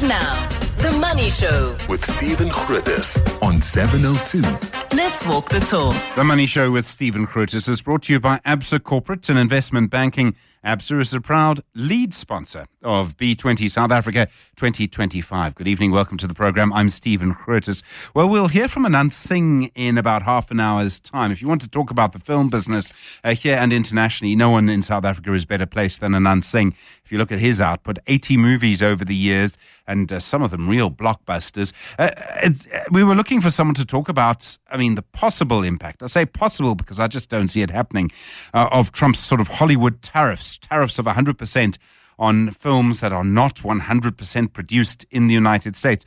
now, The Money Show with Stephen Grootes on 702. Let's walk the talk. The Money Show with Stephen Grootes is brought to you by ABSA Corporate and Investment Banking. ABSA is a proud lead sponsor of B20 South Africa 2025. Good evening. Welcome to the program. I'm Stephen Grootes. Well, we'll hear from Anat Singh in about half an hour's time. If you want to talk about the film business here and internationally, no one in South Africa is better placed than Anat Singh. If you look at his output, 80 movies over the years, and some of them real blockbusters. We were looking for someone to talk about, the possible impact. I say possible because I just don't see it happening, of Trump's sort of Hollywood tariffs of 100% on films that are not 100% produced in the United States.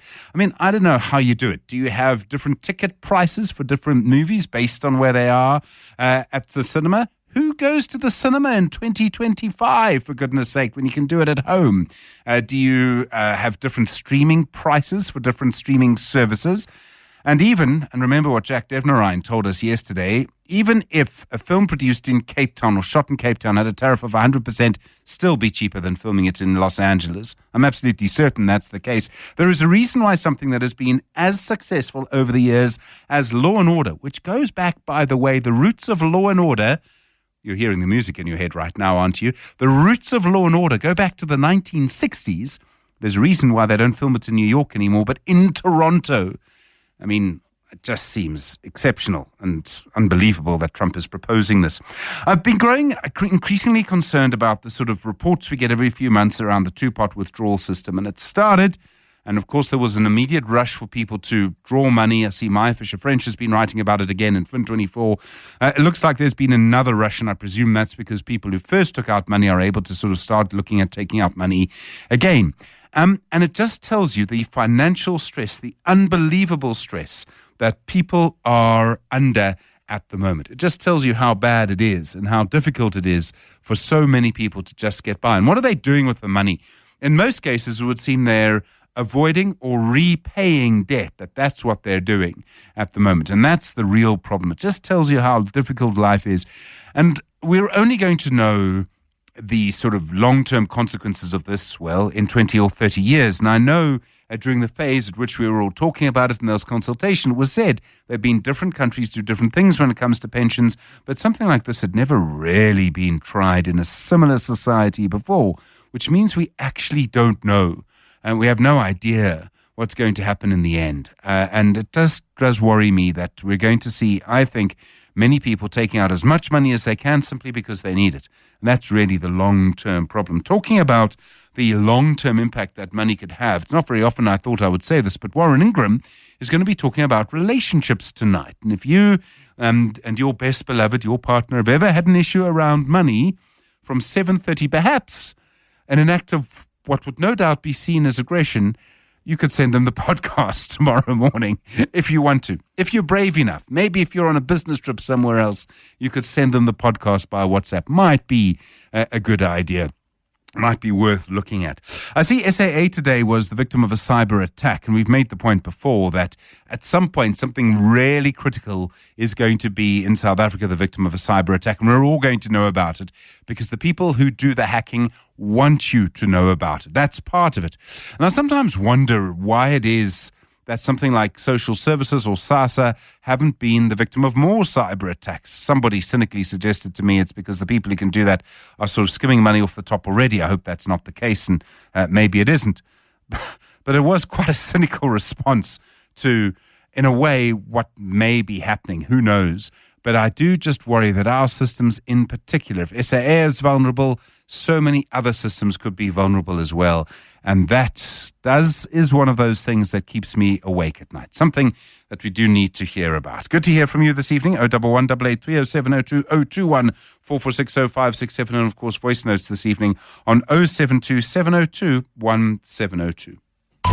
I don't know how you do it. Do you have different ticket prices for different movies based on where they are at the cinema? Who goes to the cinema in 2025, for goodness sake, when you can do it at home? Do you have different streaming prices for different streaming services? And remember what Jack Devnarine told us yesterday, even if a film produced in Cape Town or shot in Cape Town had a tariff of 100%, still be cheaper than filming it in Los Angeles. I'm absolutely certain that's the case. There is a reason why something that has been as successful over the years as Law and Order, which goes back, by the way, the roots of Law and Order. You're hearing the music in your head right now, aren't you? The roots of Law and Order go back to the 1960s. There's a reason why they don't film it in New York anymore, but in Toronto. It just seems exceptional and unbelievable that Trump is proposing this. I've been growing increasingly concerned about the sort of reports we get every few months around the two-pot withdrawal system. And it started, and of course there was an immediate rush for people to draw money. I see Maya Fisher-French has been writing about it again in Fin24. It looks like there's been another rush, and I presume that's because people who first took out money are able to sort of start looking at taking out money again. And it just tells you the financial stress, the unbelievable stress that people are under at the moment. It just tells you how bad it is and how difficult it is for so many people to just get by. And what are they doing with the money? In most cases, it would seem they're avoiding or repaying debt, that's what they're doing at the moment. And that's the real problem. It just tells you how difficult life is. And we're only going to know the sort of long-term consequences of this, in 20 or 30 years. And I know during the phase at which we were all talking about it in those consultation, it was said there have been different countries do different things when it comes to pensions, but something like this had never really been tried in a similar society before, which means we actually don't know. And we have no idea what's going to happen in the end. And it does worry me that we're going to see, I think, many people taking out as much money as they can simply because they need it. And that's really the long-term problem. Talking about the long-term impact that money could have, it's not very often I thought I would say this, but Warren Ingram is going to be talking about relationships tonight. And if you and your best beloved, your partner, have ever had an issue around money from 7:30, perhaps in an act of what would no doubt be seen as aggression, you could send them the podcast tomorrow morning if you want to. If you're brave enough, maybe if you're on a business trip somewhere else, you could send them the podcast by WhatsApp. Might be a good idea. Might be worth looking at. I see SAA today was the victim of a cyber attack, and we've made the point before that at some point something really critical is going to be in South Africa the victim of a cyber attack, and we're all going to know about it because the people who do the hacking want you to know about it. That's part of it. And I sometimes wonder why it is that something like social services or SASSA haven't been the victim of more cyber attacks. Somebody cynically suggested to me it's because the people who can do that are sort of skimming money off the top already. I hope that's not the case, and maybe it isn't. But it was quite a cynical response to, in a way, what may be happening. Who knows? But I do just worry that our systems in particular, if SAA is vulnerable, so many other systems could be vulnerable as well. And that is one of those things that keeps me awake at night. Something that we do need to hear about. Good to hear from you this evening. 011 883 0702 021 446 0567. And of course, voice notes this evening on 072 702 1702.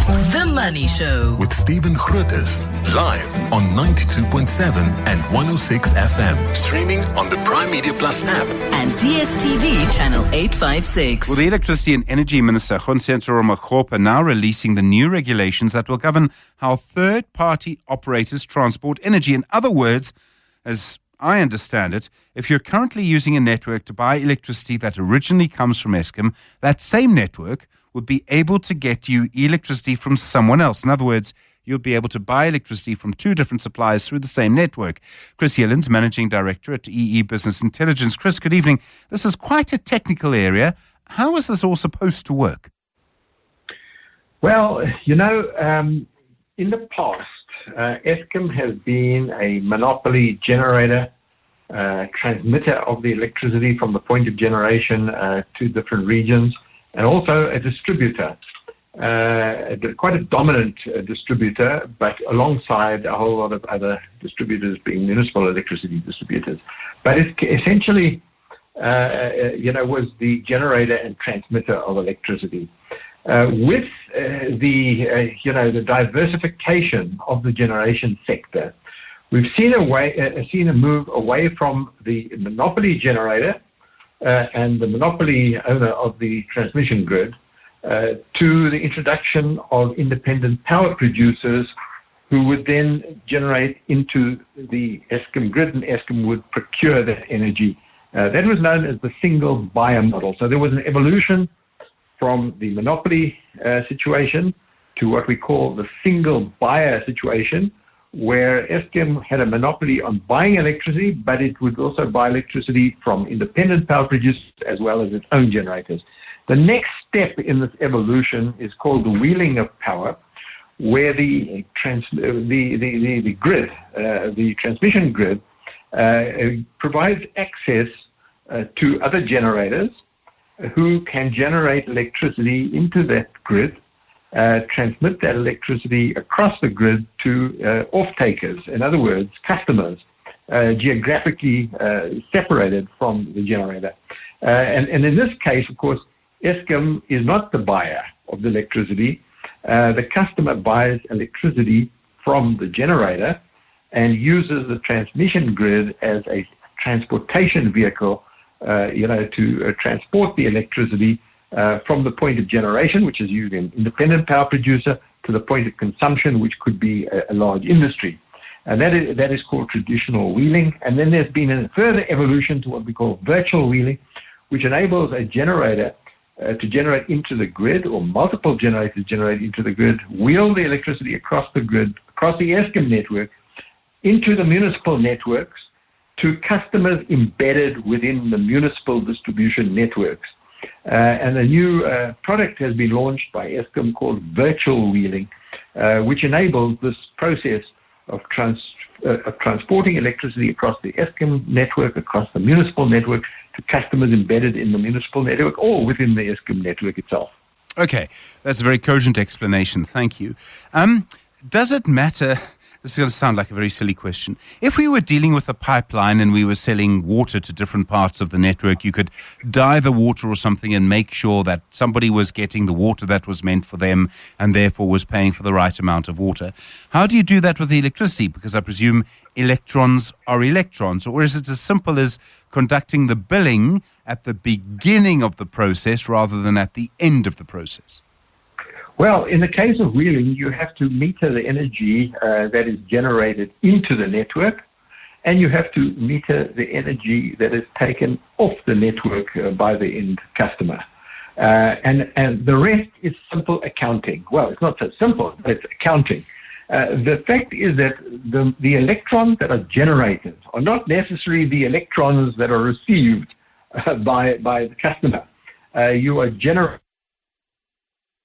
The Money Show with Stephen Grootes, live on 92.7 and 106 FM. Streaming on the Prime Media Plus app. and DSTV channel 856. Well, the Electricity and Energy Minister, Khonsenzo Ramokgopa, now releasing the new regulations that will govern how third-party operators transport energy. In other words, as I understand it, if you're currently using a network to buy electricity that originally comes from Eskom, that same network would be able to get you electricity from someone else. In other words, you'll be able to buy electricity from two different suppliers through the same network. Chris Yellen's Managing Director at EE Business Intelligence. Chris, good evening. This is quite a technical area. How is this all supposed to work? Well, in the past, Eskom has been a monopoly generator, transmitter of the electricity from the point of generation to different regions, and also a distributor, quite a dominant distributor, but alongside a whole lot of other distributors being municipal electricity distributors. But it essentially, was the generator and transmitter of electricity. With the diversification of the generation sector, we've seen a move away from the monopoly generator and the monopoly owner of the transmission grid to the introduction of independent power producers who would then generate into the Eskom grid, and Eskom would procure that energy. That was known as the single buyer model. So there was an evolution from the monopoly situation to what we call the single buyer situation, where Eskom had a monopoly on buying electricity, but it would also buy electricity from independent power producers as well as its own generators. The next step in this evolution is called the wheeling of power, where the grid, the transmission grid, provides access to other generators who can generate electricity into that grid, transmit that electricity across the grid to off-takers, in other words, customers, geographically separated from the generator. And in this case, of course, Eskom is not the buyer of the electricity. The customer buys electricity from the generator and uses the transmission grid as a transportation vehicle to transport the electricity from the point of generation, which is usually an independent power producer, to the point of consumption, which could be a large industry. And that is called traditional wheeling. And then there's been a further evolution to what we call virtual wheeling, which enables a generator to generate into the grid, or multiple generators generate into the grid, wheel the electricity across the grid, across the Eskom network, into the municipal networks, to customers embedded within the municipal distribution networks. And a new product has been launched by Eskom called virtual wheeling, which enables this process of transporting electricity across the Eskom network, across the municipal network, to customers embedded in the municipal network or within the Eskom network itself. Okay, that's a very cogent explanation. Thank you. Does it matter? This is going to sound like a very silly question. If we were dealing with a pipeline and we were selling water to different parts of the network, you could dye the water or something and make sure that somebody was getting the water that was meant for them and therefore was paying for the right amount of water. How do you do that with the electricity? Because I presume electrons are electrons. Or is it as simple as conducting the billing at the beginning of the process rather than at the end of the process? Well, in the case of wheeling, you have to meter the energy that is generated into the network, and you have to meter the energy that is taken off the network by the end customer. And the rest is simple accounting. Well, it's not so simple, but it's accounting. The fact is that the electrons that are generated are not necessarily the electrons that are received by the customer. You are generating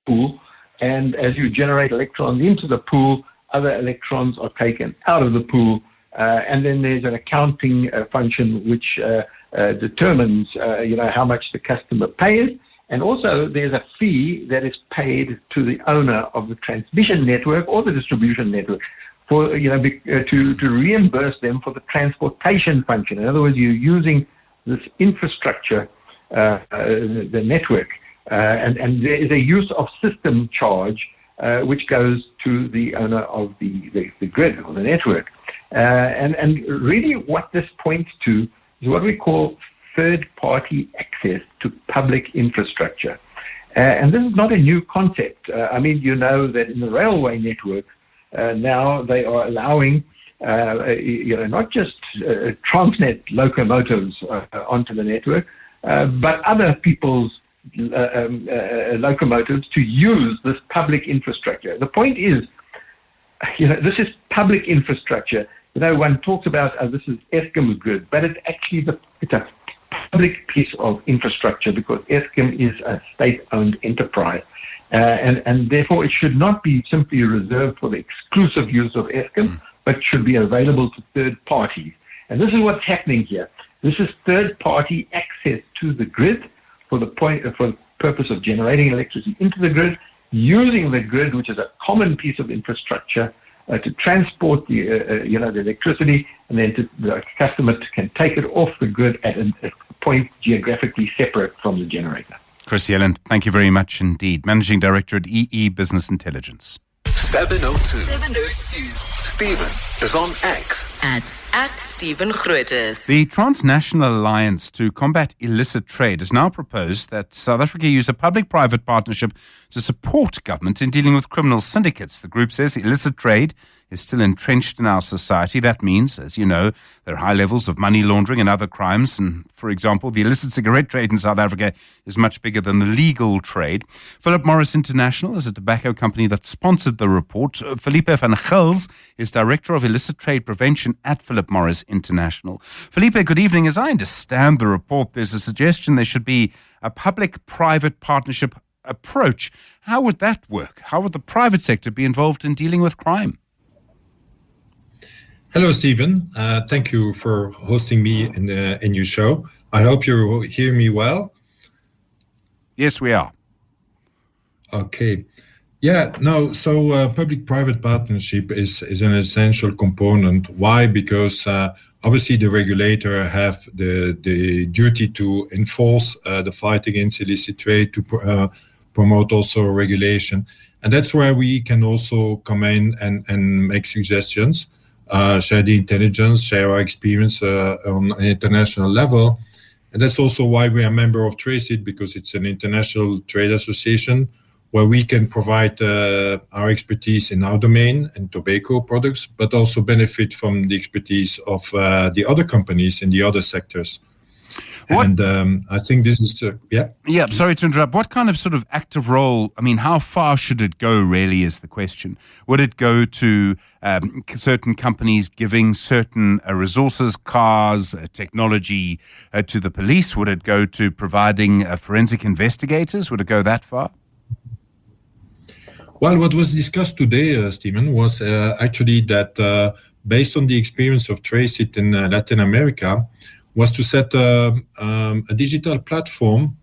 a pool, and as you generate electrons into the pool, other electrons are taken out of the pool, and then there's an accounting function which determines how much the customer pays. And also there's a fee that is paid to the owner of the transmission network or the distribution network for to reimburse them for the transportation function. In other words, you're using this infrastructure, the network, and there is a use of system charge which goes to the owner of the grid or the network. And really what this points to is what we call third-party access to public infrastructure. And this is not a new concept. You know that in the railway network, now they are allowing, not just Transnet locomotives onto the network, but other people's locomotives to use this public infrastructure. The point is, this is public infrastructure. One talks about this is Eskom's grid, but it's actually it's a public piece of infrastructure because Eskom is a state-owned enterprise. And therefore, it should not be simply reserved for the exclusive use of Eskom, but should be available to third parties. And this is what's happening here. This is third-party access to the grid for the purpose of generating electricity into the grid, using the grid, which is a common piece of infrastructure, to transport the electricity, and then the customer can take it off the grid at a point geographically separate from the generator. Chris Yelland, thank you very much indeed. Managing Director at EE Business Intelligence. 702. Stephen is on X. At Stephen Grootes. The Transnational Alliance to Combat Illicit Trade has now proposed that South Africa use a public-private partnership to support government in dealing with criminal syndicates. The group says illicit trade is still entrenched in our society. That means, as you know, there are high levels of money laundering and other crimes. And, for example, the illicit cigarette trade in South Africa is much bigger than the legal trade. Philip Morris International is a tobacco company that sponsored the report. Philippe Van Gils is Director of Illicit Trade Prevention at Philip Morris International. Philippe, good evening. As I understand the report, there's a suggestion there should be a public-private partnership approach. How would that work? How would the private sector be involved in dealing with crime? Hello, Stephen. Thank you for hosting me in your show. I hope you hear me well. Yes, we are. Okay. So public-private partnership is an essential component. Why? Because obviously the regulator have the duty to enforce the fight against illicit trade, to promote also regulation. And that's where we can also come in and make suggestions. Share the intelligence, share our experience on an international level. And that's also why we are a member of TRACEIT, because it's an international trade association where we can provide our expertise in our domain and tobacco products, but also benefit from the expertise of the other companies in the other sectors. And I think this is, Yeah, sorry to interrupt. What kind of sort of active role, how far should it go really is the question. Would it go to certain companies giving certain resources, cars, technology to the police? Would it go to providing forensic investigators? Would it go that far? Well, what was discussed today, Stephen, was actually that based on the experience of TRACEIT in Latin America, was to set a digital platform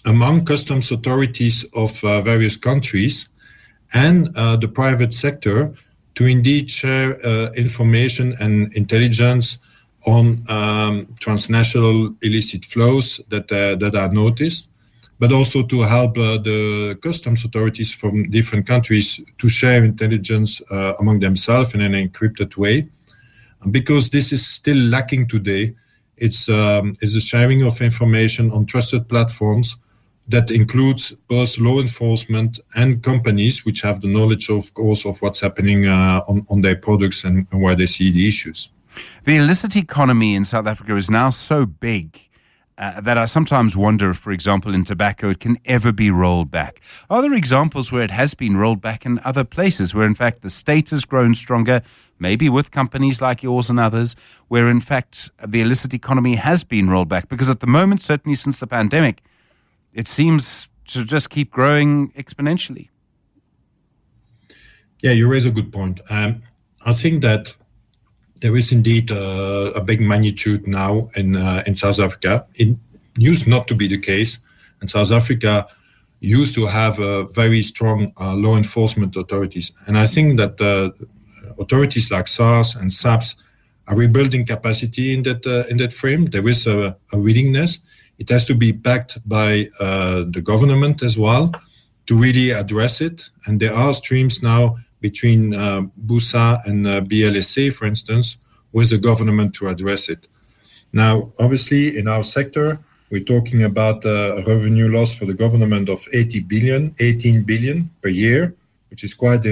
among customs authorities of various countries and the private sector to indeed share information and intelligence on transnational illicit flows that are noticed, but also to help the customs authorities from different countries to share intelligence among themselves in an encrypted way. Because this is still lacking today, it's the sharing of information on trusted platforms that includes both law enforcement and companies which have the knowledge, of course, of what's happening on their products and where they see the issues. The illicit economy in South Africa is now so big that I sometimes wonder if, for example, in tobacco, it can ever be rolled back. Are there examples where it has been rolled back in other places, where in fact the state has grown stronger, maybe with companies like yours and others, where in fact the illicit economy has been rolled back? Because at the moment, certainly since the pandemic, it seems to just keep growing exponentially. Yeah, you raise a good point. I think that there is indeed a big magnitude now in South Africa. It used not to be the case. And South Africa used to have very strong law enforcement authorities. And I think that authorities like SARS and SAPS are rebuilding capacity in that frame. There is a willingness. It has to be backed by the government as well to really address it. And there are streams now between BUSA and BLSA, for instance, with the government to address it. Now, obviously, in our sector, we're talking about a revenue loss for the government of 18 billion per year, which is quite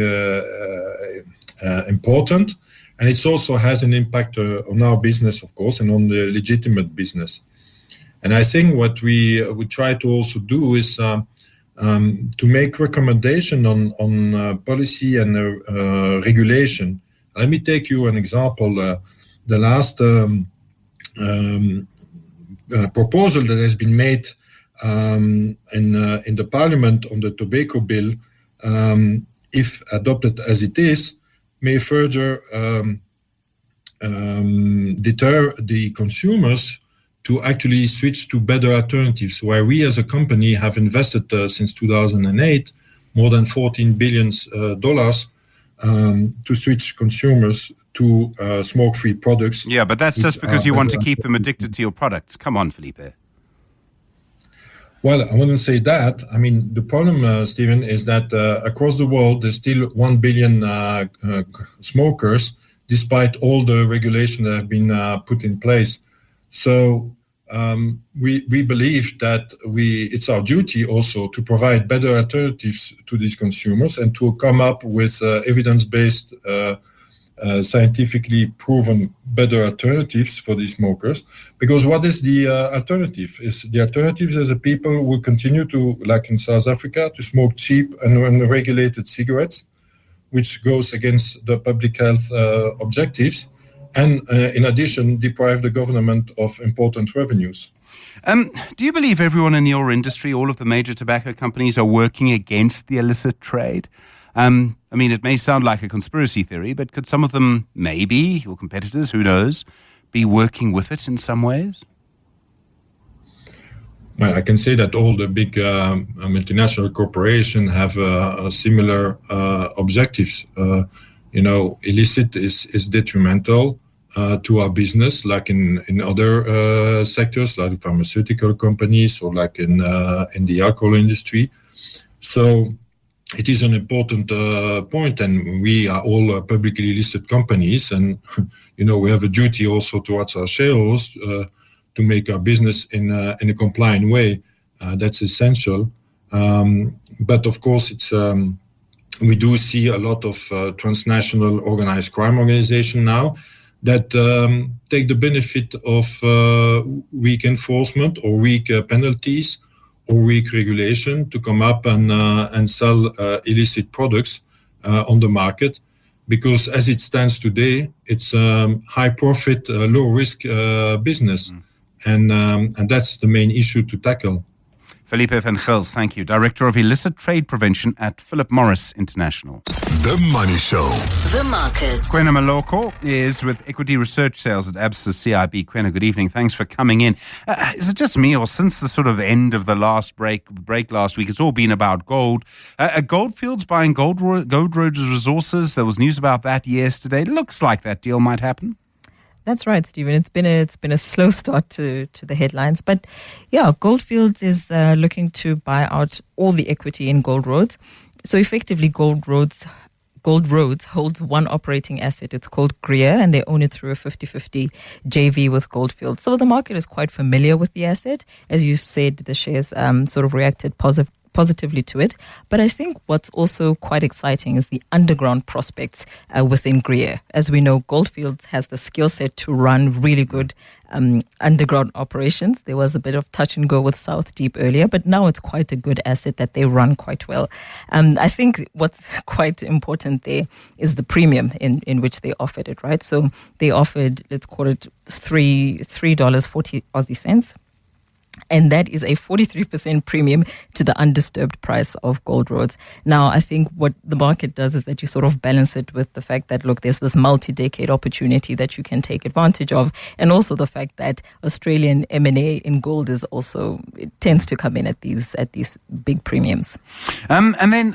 important. And it also has an impact on our business, of course, and on the legitimate business. And I think what we try to also do is to make recommendation on policy and regulation. Let me take you an example. The last proposal that has been made in the Parliament on the tobacco bill, if adopted as it is, may further deter the consumers to actually switch to better alternatives, where we as a company have invested since 2008 more than $14 billion to switch consumers to smoke-free products. Yeah, but that's just because you want to keep them addicted to your products. Come on, Philippe. Well, I wouldn't say that. I mean, the problem, Stephen, is that across the world, there's still 1 billion smokers, despite all the regulation that have been put in place. So we believe that it's our duty also to provide better alternatives to these consumers and to come up with evidence-based, scientifically proven better alternatives for these smokers. Because what is the alternative? The alternative is that people will continue to, like in South Africa, to smoke cheap and unregulated cigarettes, which goes against the public health objectives, and in addition, deprive the government of important revenues. Do you believe everyone in your industry, all of the major tobacco companies, are working against the illicit trade? I mean, it may sound like a conspiracy theory, but could some of them, maybe, your competitors, who knows, be working with it in some ways? Well, I can say that all the big multinational corporations have similar objectives. Illicit is detrimental to our business, like in other sectors, like pharmaceutical companies or like in the alcohol industry. So it is an important point, and we are all publicly listed companies, and we have a duty also towards our shareholders to make our business in a compliant way. That's essential. But of course, it's we do see a lot of transnational organized crime organizations now that take the benefit of weak enforcement or weak penalties or weak regulation to come up and sell illicit products on the market. Because as it stands today, it's high profit, low risk business. And that's the main issue to tackle. Philippe Van Gils, thank you. Director of Illicit Trade Prevention at Philip Morris International. The Money Show. The Markets. Quena Maloko is with Equity Research Sales at ABSA CIB. Quena, good evening. Thanks for coming in. Is it just me, or since the sort of end of the last break last week, it's all been about gold? Goldfields buying Gold Road's resources. There was news about that yesterday. Looks like that deal might happen. That's right, Stephen. It's been a slow start to the headlines, but yeah, Goldfields is looking to buy out all the equity in Gold Roads. So effectively, Gold Roads holds one operating asset. It's called Grootes, and they own it through a 50-50 JV with Goldfields. So the market is quite familiar with the asset. As you said, the shares sort of reacted positively to it. But I think what's also quite exciting is the underground prospects within Grootes. As we know, Goldfields has the skill set to run really good underground operations. There was a bit of touch and go with South Deep earlier, but now it's quite a good asset that they run quite well. I think what's quite important there is the premium in which they offered it, right? So they offered, let's call it $3.40 Aussie cents. And that is a 43% premium to the undisturbed price of Gold Roads. Now, I think what the market does is that you sort of balance it with the fact that, look, there's this multi-decade opportunity that you can take advantage of. And also the fact that Australian M&A in gold is also, it tends to come in at these big premiums. And then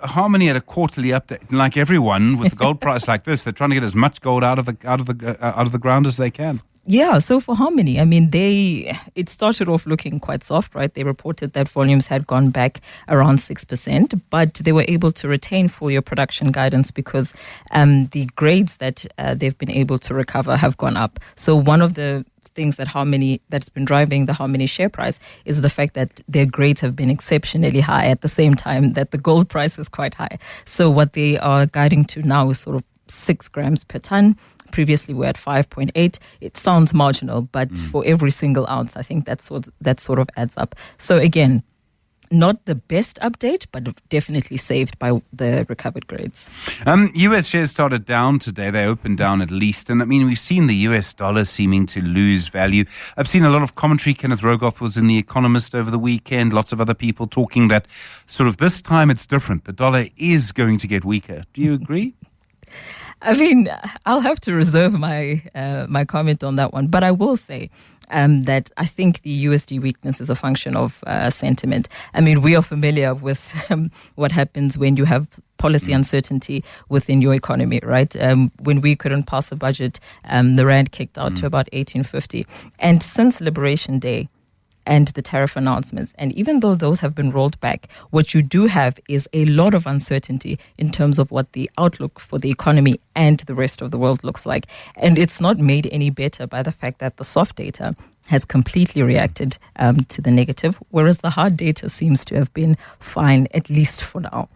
Harmony had a quarterly update. Like everyone with the gold price like this, they're trying to get as much gold out of the ground as they can. Yeah, so for Harmony, I mean, it started off looking quite soft, right? They reported that volumes had gone back around 6%, but they were able to retain full year production guidance because the grades that they've been able to recover have gone up. So one of the things that's been driving the Harmony share price is the fact that their grades have been exceptionally high at the same time that the gold price is quite high. So what they are guiding to now is sort of 6 grams per ton Previously, we're at 5.8. It sounds marginal, but for every single ounce, I think that sort of adds up. So again, not the best update, but definitely saved by the recovered grades. US shares started down today. They opened down at least. And I mean, we've seen the US dollar seeming to lose value. I've seen a lot of commentary. Kenneth Rogoth was in The Economist over the weekend. Lots of other people talking that sort of this time it's different. The dollar is going to get weaker. Do you agree? I mean, I'll have to reserve my my comment on that one. But I will say that I think the USD weakness is a function of sentiment. I mean, we are familiar with what happens when you have policy uncertainty within your economy, right? When we couldn't pass a budget, the rand kicked out to about 1850. And since Liberation Day, and the tariff announcements. And even though those have been rolled back, what you do have is a lot of uncertainty in terms of what the outlook for the economy and the rest of the world looks like. And it's not made any better by the fact that the soft data has completely reacted to the negative, whereas the hard data seems to have been fine, at least for now.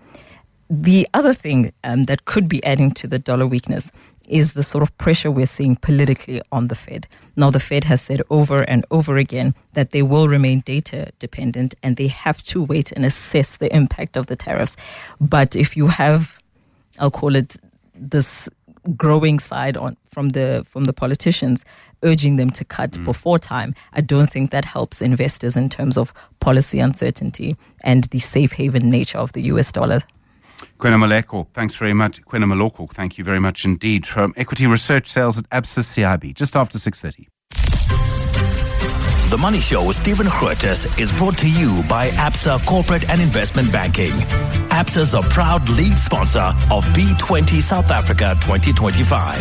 The other thing that could be adding to the dollar weakness is the sort of pressure we're seeing politically on the Fed. Now, the Fed has said over and over again that they will remain data dependent and they have to wait and assess the impact of the tariffs. But if you have, I'll call it this growing side from the politicians urging them to cut before time, I don't think that helps investors in terms of policy uncertainty and the safe haven nature of the US dollar. Kwena Maleko, thanks very much. Kwena Maloko, thank you very much indeed. From Equity Research Sales at Absa CIB, just after 6:30. The Money Show with Stephen Grootes is brought to you by Absa Corporate and Investment Banking. Absa is a proud lead sponsor of B20 South Africa 2025.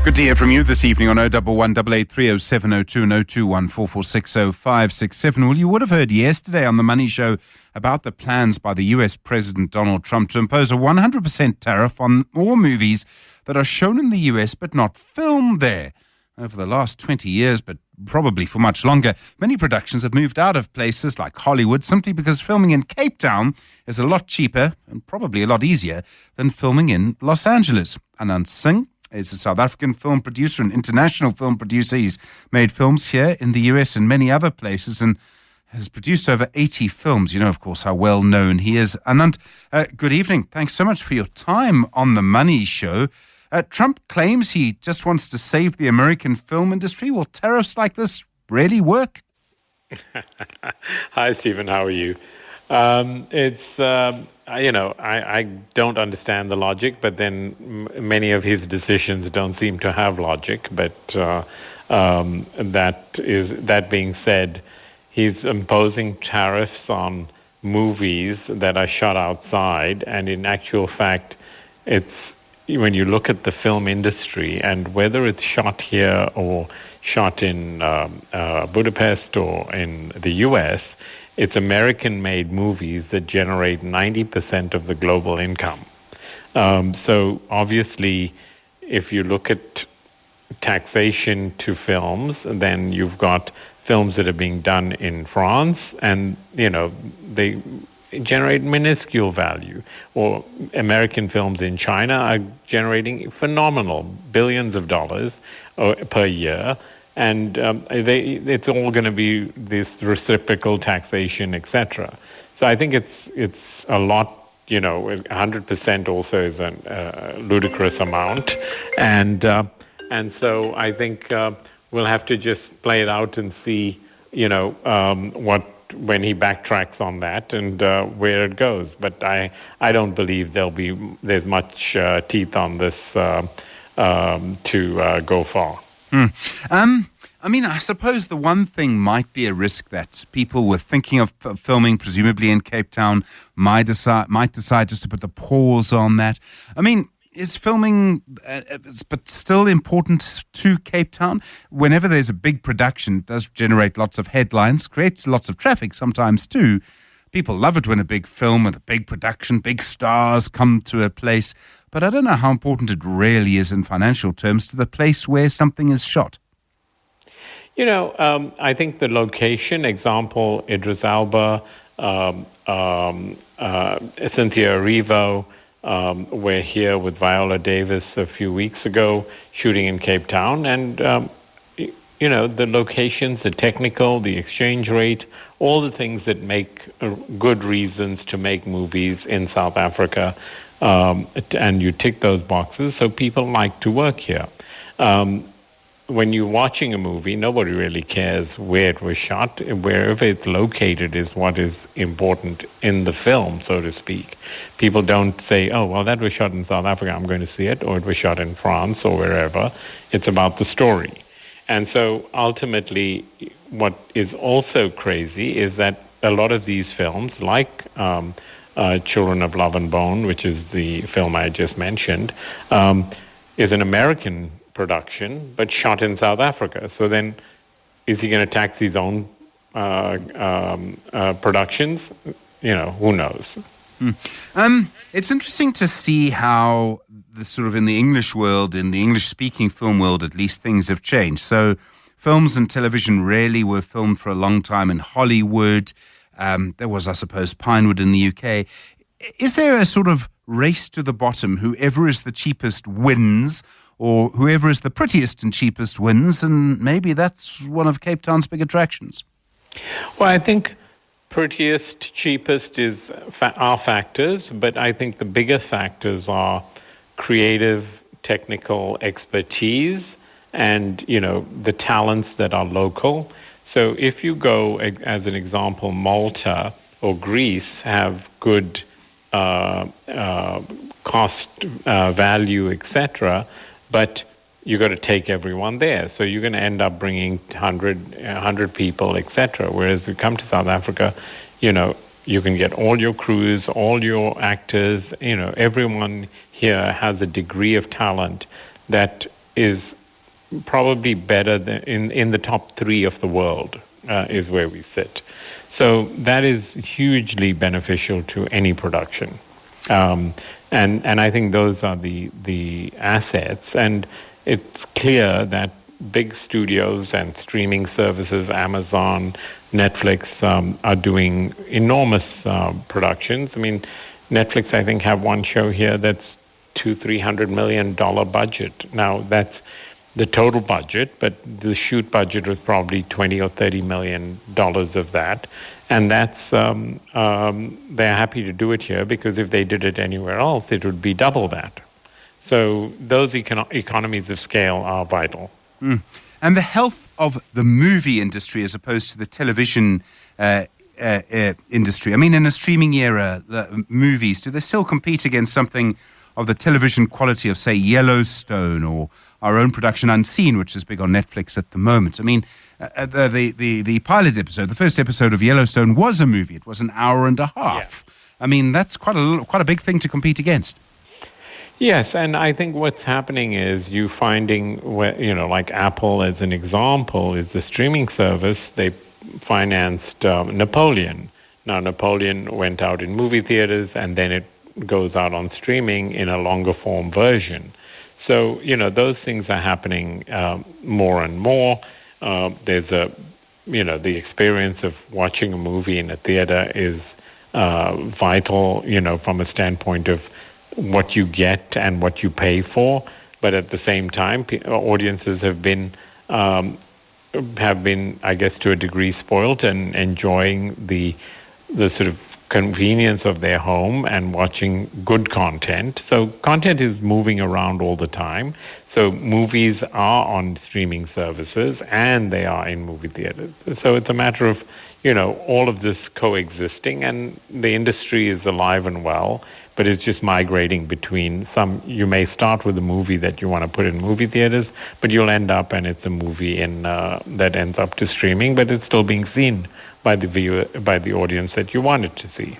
Good to hear from you this evening on 011 883 0702 and 021 4460 567. Well, you would have heard yesterday on The Money Show about the plans by the US President Donald Trump to impose a 100% tariff on all movies that are shown in the US but not filmed there. Over the last 20 years, but probably for much longer, many productions have moved out of places like Hollywood simply because filming in Cape Town is a lot cheaper and probably a lot easier than filming in Los Angeles. Anat Singh is a South African film producer and international film producer. He's made films here in the US and many other places and has produced over 80 films. You know, of course, how well known he is. Anand, good evening. Thanks so much for your time on The Money Show. Trump claims he just wants to save the American film industry. Will tariffs like this really work? Hi, Stephen. How are you? I don't understand the logic, but then many of his decisions don't seem to have logic. But that being said, he's imposing tariffs on movies that are shot outside, and in actual fact, it's when you look at the film industry and whether it's shot here or shot in Budapest or in the U.S., it's American-made movies that generate 90% of the global income. So obviously, if you look at taxation to films, then you've got films that are being done in France, and they generate minuscule value. Or American films in China are generating phenomenal billions of dollars per year. And it's all going to be this reciprocal taxation, etc. So I think it's a lot. 100% also is a ludicrous amount, and so I think we'll have to just play it out and see, when he backtracks on that and where it goes. But I don't believe there's much teeth on this to go far. I suppose the one thing might be a risk that people were thinking of filming, presumably in Cape Town, might decide just to put the pause on that. I mean, is filming but still important to Cape Town? Whenever there's a big production, it does generate lots of headlines, creates lots of traffic sometimes too. People love it when a big film with a big production, big stars come to a place. But I don't know how important it really is in financial terms to the place where something is shot. I think the location, example, Idris Elba, Cynthia Erivo, We're here with Viola Davis a few weeks ago, shooting in Cape Town, and the locations, the technical, the exchange rate, all the things that make good reasons to make movies in South Africa, and you tick those boxes, so people like to work here. When you're watching a movie, nobody really cares where it was shot. Wherever it's located is what is important in the film, so to speak. People don't say, oh, well, that was shot in South Africa, I'm going to see it, or it was shot in France or wherever. It's about the story. And so ultimately, what is also crazy is that a lot of these films, like Children of Love and Bone, which is the film I just mentioned, is an American production, but shot in South Africa. So then, is he going to tax his own productions? Who knows? It's interesting to see how the sort of in the English world, in the English-speaking film world, at least, things have changed. So films and television rarely were filmed for a long time in Hollywood. There was, I suppose, Pinewood in the UK. Is there a sort of race to the bottom? Whoever is the cheapest wins, or whoever is the prettiest and cheapest wins, and maybe that's one of Cape Town's big attractions? Well, I think prettiest, cheapest are factors, but I think the bigger factors are creative, technical expertise, and the talents that are local. So if you go, as an example, Malta or Greece have good cost, value, etc., but you got to take everyone there. So you're going to end up bringing 100 people, etc. Whereas if you come to South Africa, you can get all your crews, all your actors, everyone here has a degree of talent that is probably better than in the top 3 of the world, is where we sit. So that is hugely beneficial to any production. And I think those are the assets. And it's clear that big studios and streaming services, Amazon, Netflix, are doing enormous productions. I mean, Netflix, I think, have one show here that's $200-300 million budget. Now, that's the total budget, but the shoot budget was probably $20 or $30 million of that. And that's they're happy to do it here, because if they did it anywhere else, it would be double that. So those economies of scale are vital. And the health of the movie industry as opposed to the television industry. I mean, in a streaming era, movies, do they still compete against something of the television quality of, say, Yellowstone or our own production Unseen, which is big on Netflix at the moment? I mean, the pilot episode, the first episode of Yellowstone was a movie. It was an hour and a half. Yeah. I mean, that's quite a big thing to compete against. Yes, and I think what's happening is you finding, like Apple as an example, is the streaming service. They financed Napoleon. Now, Napoleon went out in movie theaters, and then it goes out on streaming in a longer form version. So, those things are happening more and more. There's the experience of watching a movie in a theater is vital, from a standpoint of what you get and what you pay for. But at the same time, audiences have been, I guess, to a degree spoiled and enjoying the sort of convenience of their home and watching good content. So content is moving around all the time. So movies are on streaming services and they are in movie theaters. So it's a matter of, all of this coexisting, and the industry is alive and well, but it's just migrating between you may start with a movie that you want to put in movie theaters, but you'll end up and it's a movie that ends up to streaming, but it's still being seen by the audience that you wanted to see.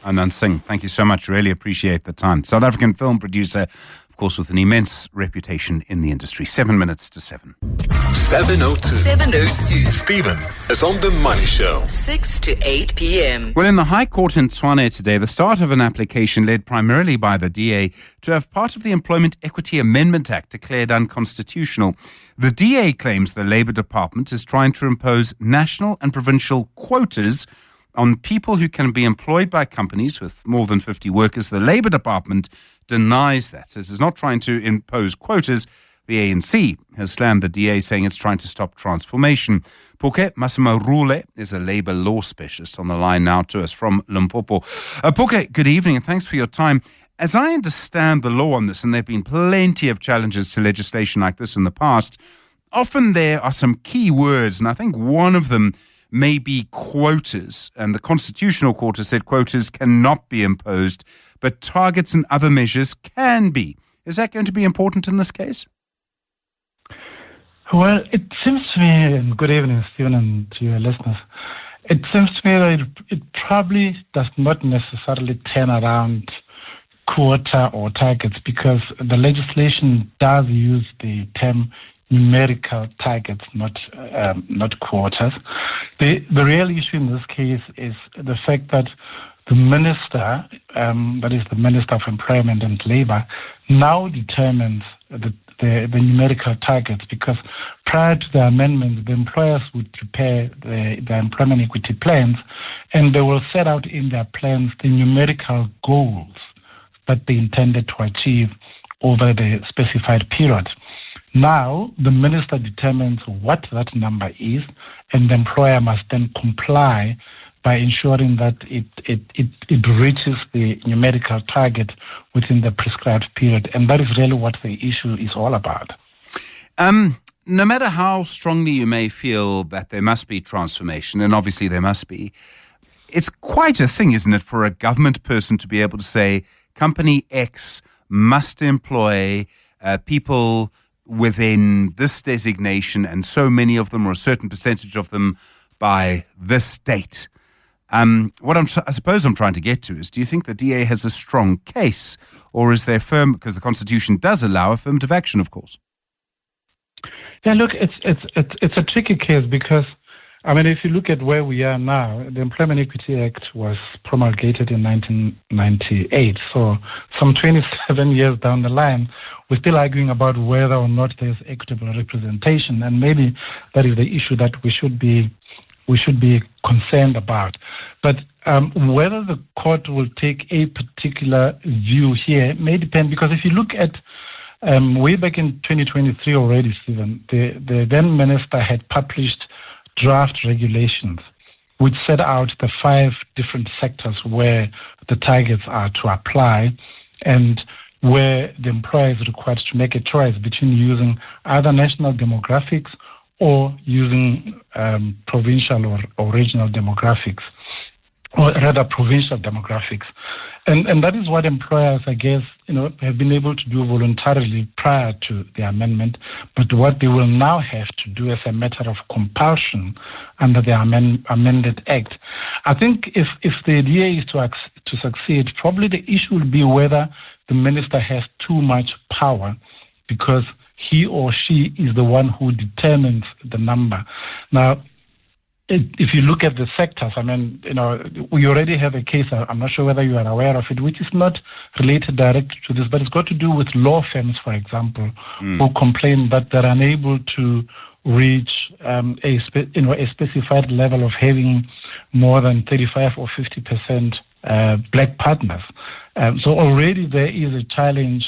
Anat Singh, thank you so much. Really appreciate the time. South African film producer, of course, with an immense reputation in the industry. 7 minutes to 7. 7:02. Stephen is on the Money Show. 6 to 8 p.m. Well, in the High Court in Tshwane today, the start of an application led primarily by the DA to have part of the Employment Equity Amendment Act declared unconstitutional. The DA claims the Labour Department is trying to impose national and provincial quotas on people who can be employed by companies with more than 50 workers. The Labour Department denies that. Says it's not trying to impose quotas. The ANC has slammed the DA, saying it's trying to stop transformation. Poke Massimo is a Labour law specialist on the line now to us from Limpopo. Poke, good evening and thanks for your time. As I understand the law on this, and there have been plenty of challenges to legislation like this in the past, often there are some key words, and I think one of them may be quotas. And the Constitutional Court has said quotas cannot be imposed, but targets and other measures can be. Is that going to be important in this case? Well, it seems to me, and good evening, Stephen, and to your listeners, it seems to me that it probably does not necessarily turn around quota or targets, because the legislation does use the term numerical targets, not quotas. The real issue in this case is the fact that the minister, that is the Minister of Employment and Labour, now determines the numerical targets, because prior to the amendment, the employers would prepare the employment equity plans, and they will set out in their plans the numerical goals that they intended to achieve over the specified period. Now, the minister determines what that number is, and the employer must then comply by ensuring that it reaches the numerical target within the prescribed period. And that is really what the issue is all about. No matter how strongly you may feel that there must be transformation, and obviously there must be, it's quite a thing, isn't it, for a government person to be able to say, Company X must employ people within this designation, and so many of them, or a certain percentage of them, by this date. What I suppose I'm trying to get to is, do you think the DA has a strong case, or is there firm, because the Constitution does allow affirmative action, of course? Yeah, look, it's a tricky case, because, I mean, if you look at where we are now, the Employment Equity Act was promulgated in 1998. So some 27 years down the line, we're still arguing about whether or not there's equitable representation. And maybe that is the issue that we should be concerned about. But whether the court will take a particular view here may depend, because if you look at way back in 2023 already, Stephen, the then minister had published draft regulations which set out the 5 different sectors where the targets are to apply, and where the employer is required to make a choice between using either national demographics or using provincial or regional demographics, or rather provincial demographics. And that is what employers, I guess, have been able to do voluntarily prior to the amendment, but what they will now have to do as a matter of compulsion under the amended Act. I think if the idea is to succeed, probably the issue will be whether the minister has too much power, because he or she is the one who determines the number. Now, if you look at the sectors, I mean, we already have a case, I'm not sure whether you are aware of it, which is not related directly to this, but it's got to do with law firms, for example, who complain that they're unable to reach a specified level of having more than 35 or 50% black partners. So already there is a challenge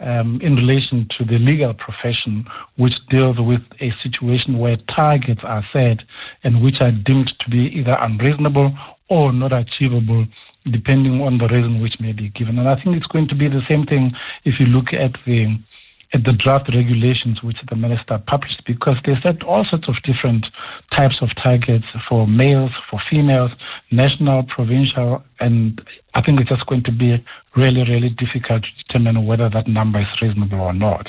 in relation to the legal profession, which deals with a situation where targets are set and which are deemed to be either unreasonable or not achievable, depending on the reason which may be given. And I think it's going to be the same thing if you look at the draft regulations which the minister published, because they set all sorts of different types of targets for males, for females, national, provincial, and I think it's just going to be really, really difficult to determine whether that number is reasonable or not.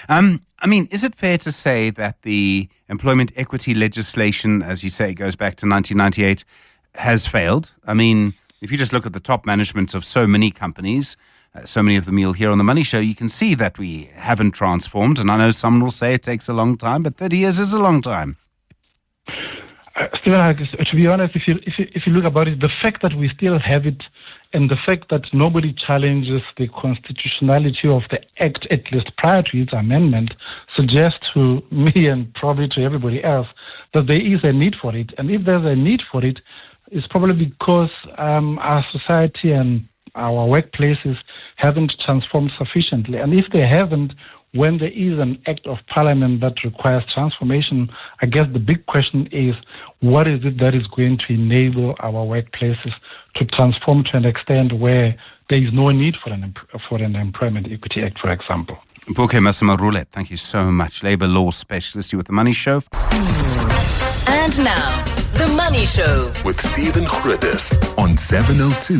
I mean, is it fair to say that the employment equity legislation, as you say, goes back to 1998, has failed? I mean, if you just look at the top management of so many companies, so many of them you'll hear on the Money Show, you can see that we haven't transformed. And I know some will say it takes a long time, but 30 years is a long time. Stephen, to be honest, if you look about it, the fact that we still have it and the fact that nobody challenges the constitutionality of the Act, at least prior to its amendment, suggests to me and probably to everybody else that there is a need for it. And if there's a need for it, is probably because our society and our workplaces haven't transformed sufficiently. And if they haven't, when there is an act of parliament that requires transformation, I guess the big question is, what is it that is going to enable our workplaces to transform to an extent where there is no need for an Employment Equity Act, for example? Bouke Massimo-Roulette, thank you so much. Labour law specialist, you with The Money Show. And now, The Money Show with Stephen Grootes on 702.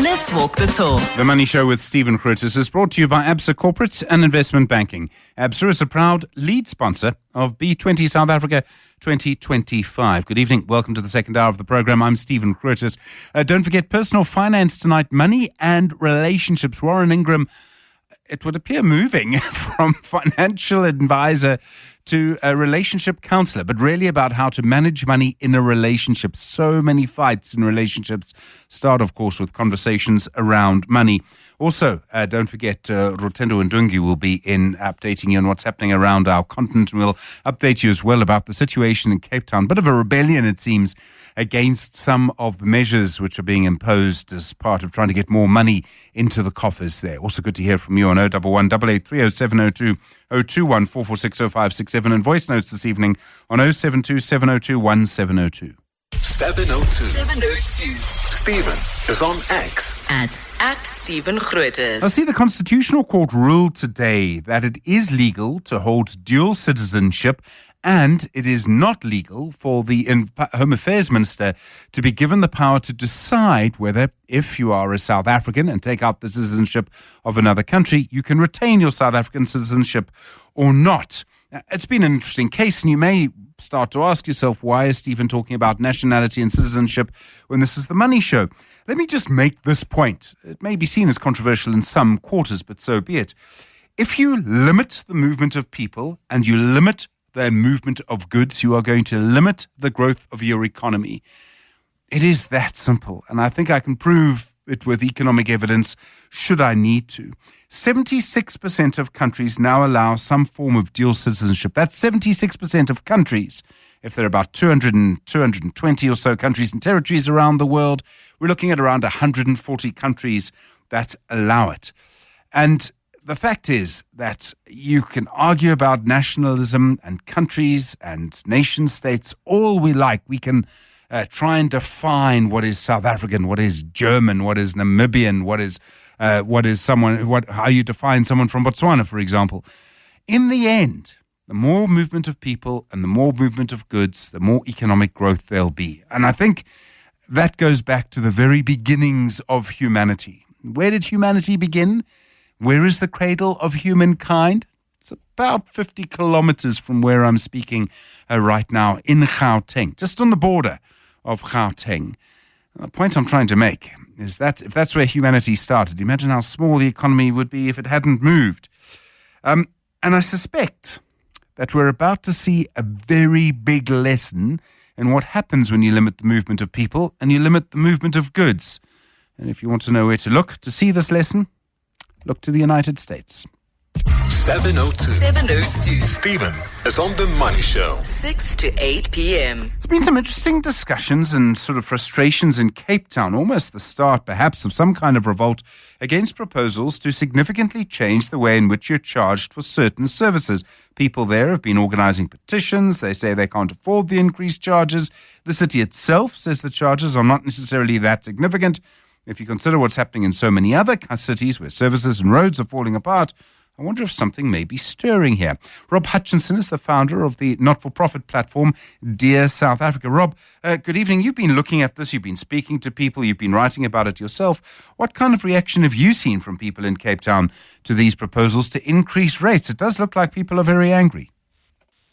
Let's walk the talk. The Money Show with Stephen Grootes is brought to you by ABSA Corporate and Investment Banking. ABSA is a proud lead sponsor of B20 South Africa 2025. Good evening. Welcome to the second hour of the program. I'm Stephen Grootes. Don't forget personal finance tonight, money and relationships. Warren Ingram, it would appear, moving from financial advisor to a relationship counselor, but really about how to manage money in a relationship. So many fights in relationships start, of course, with conversations around money. Also, don't forget, Rotendo Ndungi will be in updating you on what's happening around our continent, and we'll update you as well about the situation in Cape Town. Bit of a rebellion, it seems, against some of the measures which are being imposed as part of trying to get more money into the coffers there. Also good to hear from you on 011 883 0702 021 446 0567 and voice notes this evening on 072 702 1702. 702. Stephen is on X. At Stephen Grootes. I see the Constitutional Court ruled today that it is legal to hold dual citizenship, and it is not legal for the Home Affairs Minister to be given the power to decide whether, if you are a South African and take out the citizenship of another country, you can retain your South African citizenship or not. It's been an interesting case, and you may start to ask yourself, why is Stephen talking about nationality and citizenship when this is the Money Show? Let me just make this point. It may be seen as controversial in some quarters, but so be it. If you limit the movement of people and you limit the movement of goods, you are going to limit the growth of your economy. It is that simple, and I think I can prove it with economic evidence should I need to. 76% of countries now allow some form of dual citizenship. That's 76% of countries. If there are about 220 or so countries and territories around the world, we're looking at around 140 countries that allow it. And the fact is that you can argue about nationalism and countries and nation states all we like. We can try and define what is South African, what is German, what is Namibian, how you define someone from Botswana, for example. In the end, the more movement of people and the more movement of goods, the more economic growth there'll be. And I think that goes back to the very beginnings of humanity. Where did humanity begin? Where is the cradle of humankind? It's about 50 kilometers from where I'm speaking right now in Gauteng, just on the border of Gauteng. The point I'm trying to make is that if that's where humanity started, imagine how small the economy would be if it hadn't moved. And I suspect that we're about to see a very big lesson in what happens when you limit the movement of people and you limit the movement of goods. And if you want to know where to look to see this lesson, look to the United States. 702. Stephen is on The Money Show. 6 to 8 p.m. There's been some interesting discussions and sort of frustrations in Cape Town, almost the start perhaps of some kind of revolt against proposals to significantly change the way in which you're charged for certain services. People there have been organizing petitions. They say they can't afford the increased charges. The city itself says the charges are not necessarily that significant. If you consider what's happening in so many other cities where services and roads are falling apart, I wonder if something may be stirring here. Rob Hutchinson is the founder of the not-for-profit platform Dear South Africa. Rob, good evening. You've been looking at this. You've been speaking to people. You've been writing about it yourself. What kind of reaction have you seen from people in Cape Town to these proposals to increase rates? It does look like people are very angry.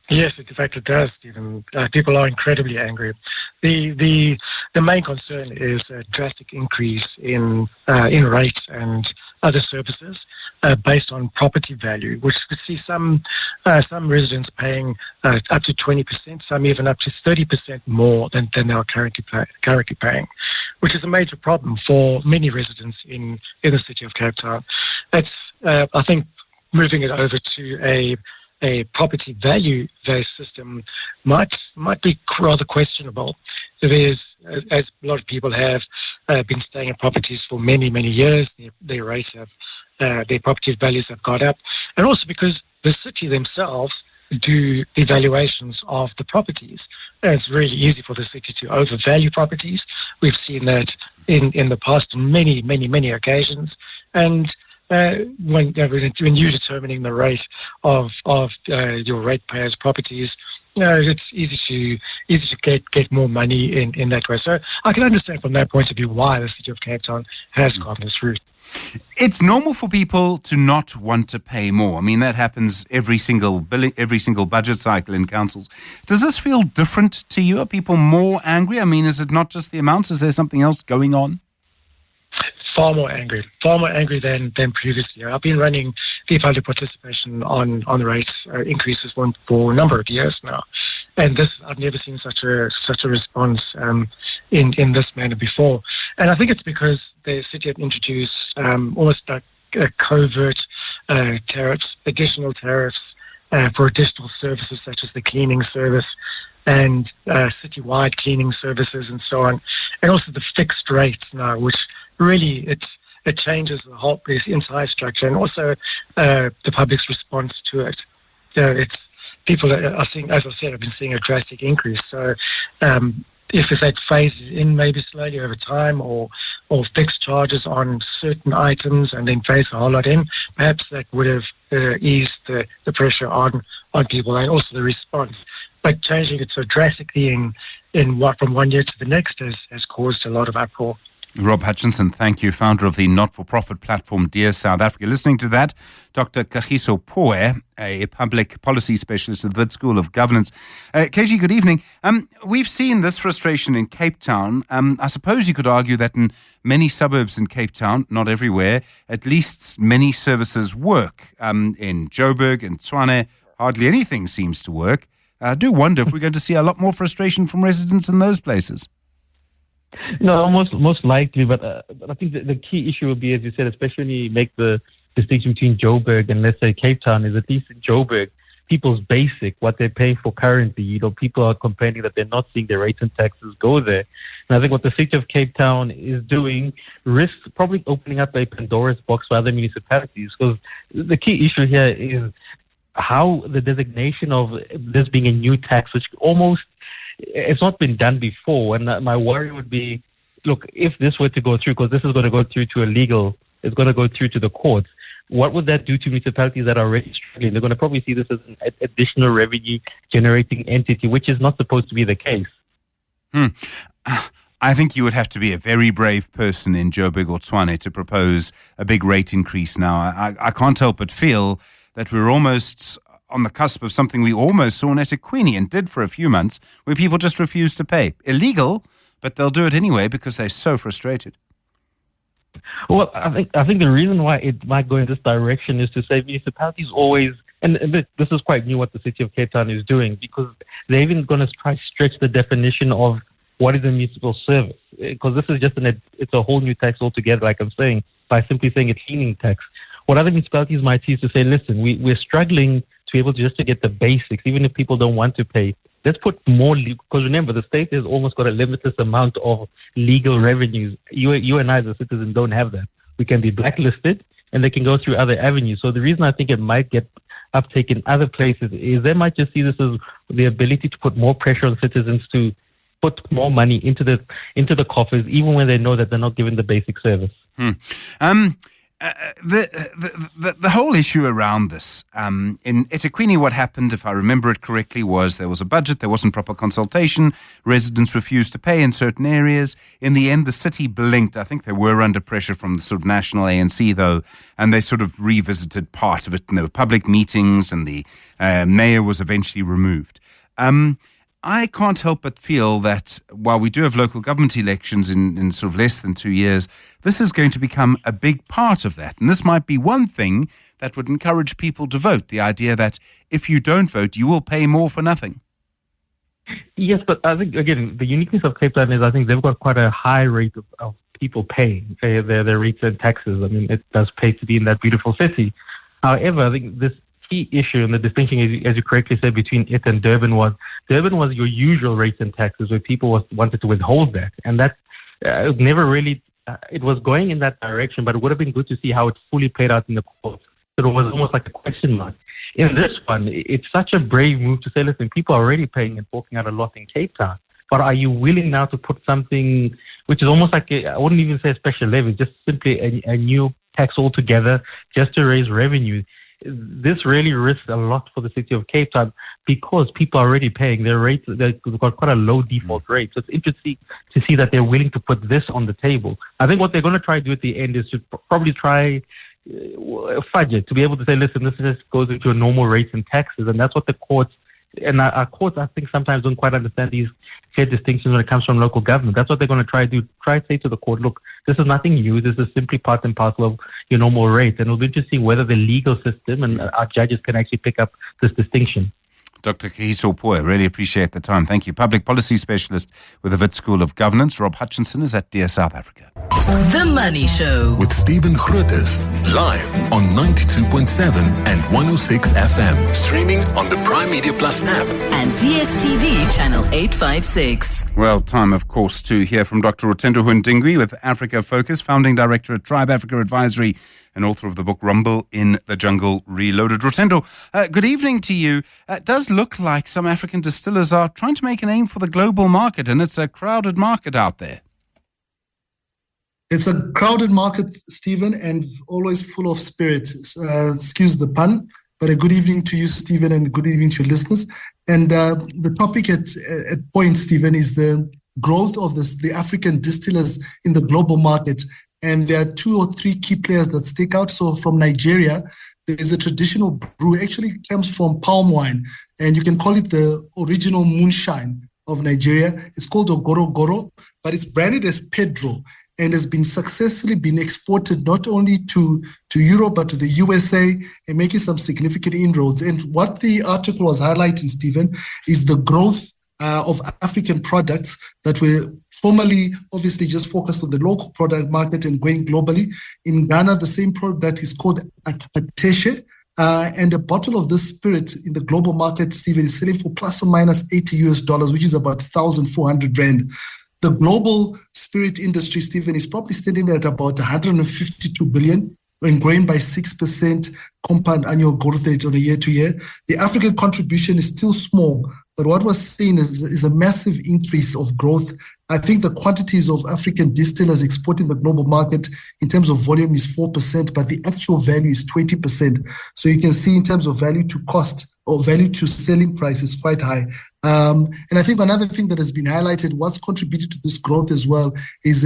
Yes, in fact it does, Stephen. People are incredibly angry. The main concern is a drastic increase in rates and other services based on property value, which we see some residents paying up to 20%, some even up to 30% more than they are currently paying, which is a major problem for many residents in the city of Cape Town. It's I think moving it over to a property value-based system might be rather questionable. There's as a lot of people have been staying in properties for many, many years, their rates have, their property values have gone up, and also because the city themselves do the valuations of the properties. And it's really easy for the city to overvalue properties. We've seen that in the past on many, many, many occasions. And when you're determining the rate of your ratepayers' properties, it's easy to get more money in that way. So I can understand from that point of view why the City of Cape Town has gone this route. It's normal for people to not want to pay more. I mean, that happens every single budget cycle in councils. Does this feel different to you? Are people more angry? I mean, is it not just the amounts? Is there something else going on? Far more angry than previously. I've been running the public participation on the rates increases for a number of years now, and I've never seen such a response in this manner before. And I think it's because the city had introduced almost like covert tariffs, additional tariffs for additional services such as the cleaning service and citywide cleaning services and so on, and also the fixed rates now, which really it changes the entire structure, and also the public's response to it. It's people are seeing, as I said, I've been seeing a drastic increase. So if that phases in maybe slowly over time, or fixed charges on certain items and then phase a whole lot in, perhaps that would have eased the pressure on people and also the response. But changing it so drastically from one year to the next has caused a lot of uproar. Rob Hutchinson, thank you, founder of the not-for-profit platform Dear South Africa. Listening to that, Dr. Kagiso Poe, a public policy specialist at the Wits School of Governance. KG, good evening. We've seen this frustration in Cape Town. I suppose you could argue that in many suburbs in Cape Town, not everywhere, at least many services work. In Joburg and Tshwane, hardly anything seems to work. I do wonder if we're going to see a lot more frustration from residents in those places. No, most likely, but I think the key issue will be, as you said, especially when you make the distinction between Joburg and, let's say, Cape Town, is at least in Joburg, people's basic, what they're paying for currently, people are complaining that they're not seeing their rates and taxes go there. And I think what the City of Cape Town is doing risks probably opening up a Pandora's box for other municipalities, because the key issue here is how the designation of this being a new tax, which almost it's not been done before, and my worry would be, look, if this were to go through, because this is going to go through to it's going to go through to the courts, what would that do to municipalities that are already struggling? They're going to probably see this as an additional revenue-generating entity, which is not supposed to be the case. I think you would have to be a very brave person in Joburg or Tshwane to propose a big rate increase now. I can't help but feel that we're almost on the cusp of something we almost saw in eThekwini and did for a few months, where people just refuse to pay. Illegal, but they'll do it anyway because they're so frustrated. Well, I think the reason why it might go in this direction is to say municipalities always, and this is quite new what the City of Cape Town is doing, because they're even going to try to stretch the definition of what is a municipal service, because this is just it's a whole new tax altogether, like I'm saying, by simply saying a cleaning tax. What other municipalities might see is to say, listen, we're struggling to be able to just to get the basics, even if people don't want to pay. Let's put more, because remember, the state has almost got a limitless amount of legal revenues. You and I, as a citizen, don't have that. We can be blacklisted, and they can go through other avenues. So the reason I think it might get uptake in other places is they might just see this as the ability to put more pressure on citizens to put more money into the coffers, even when they know that they're not given the basic service. The whole issue around this, in eThekwini, what happened, if I remember it correctly, was there was a budget, there wasn't proper consultation, residents refused to pay in certain areas. In the end, the city blinked. I think they were under pressure from the sort of national ANC, though, and they sort of revisited part of it, and there were public meetings, and the mayor was eventually removed. I can't help but feel that while we do have local government elections in sort of less than 2 years, this is going to become a big part of that. And this might be one thing that would encourage people to vote, the idea that if you don't vote, you will pay more for nothing. Yes, but I think, again, the uniqueness of Cape Town is I think they've got quite a high rate of people paying their rates and taxes. I mean, it does pay to be in that beautiful city. However, I think this key issue and the distinction, as you correctly said, between it and Durban was your usual rates and taxes where people wanted to withhold that. And that never really, it was going in that direction, but it would have been good to see how it fully played out in the courts. So it was almost like a question mark. In this one, it's such a brave move to say, listen, people are already paying and forking out a lot in Cape Town, but are you willing now to put something which is almost like, I wouldn't even say a special levy, just simply a new tax altogether just to raise revenue? This really risks a lot for the city of Cape Town because people are already paying their rates. They've got quite a low default rate. So it's interesting to see that they're willing to put this on the table. I think what they're going to try to do at the end is to probably try fudge it, to be able to say, listen, this just goes into a normal rates and taxes. And that's what the courts, and our courts, I think, sometimes don't quite understand these clear distinctions when it comes from local government. That's what they're going to try to do. Try to say to the court, look, this is nothing new. This is simply part and parcel of your normal rates. And it'll be interesting whether the legal system and our judges can actually pick up this distinction. Dr. Kahiso Poe, really appreciate the time. Thank you. Public Policy Specialist with the Wits School of Governance. Rob Hutchinson is at Dear South Africa. The Money Show. With Stephen Grootes, live on 92.7 and 106 FM. Streaming on the Prime Media Plus app. And DSTV channel 856. Well, time, of course, to hear from Dr. Rotendo Hundingwi with Africa Focus, founding director at Tribe Africa Advisory and author of the book Rumble in the Jungle Reloaded. Rotendo, good evening to you. It does look like some African distillers are trying to make a name for the global market, and it's a crowded market out there. It's a crowded market, Stephen, and always full of spirit. Excuse the pun, but a good evening to you, Stephen, and good evening to your listeners. And the topic at point, Stephen, is the growth of the African distillers in the global market. And there are 2 or 3 key players that stick out. So from Nigeria, there's a traditional brew. Actually comes from palm wine, and you can call it the original moonshine of Nigeria. It's called Ogoro Goro, but it's branded as Pedro and has been successfully exported not only to Europe, but to the USA and making some significant inroads. And what the article was highlighting, Stephen, is the growth of African products that were formerly obviously just focused on the local product market and going globally. In Ghana, the same product is called Akateshe, and a bottle of this spirit in the global market, Stephen, is selling for plus or minus $80, which is about 1,400 rand. The global spirit industry, Stephen, is probably standing at about 152 billion and growing by 6% compound annual growth rate on a year-to-year. The African contribution is still small, but what we're seeing is a massive increase of growth. I think the quantities of African distillers exporting the global market in terms of volume is 4%, but the actual value is 20%. So you can see in terms of value to cost or value to selling price is quite high. And I think another thing that has been highlighted, what's contributed to this growth as well, is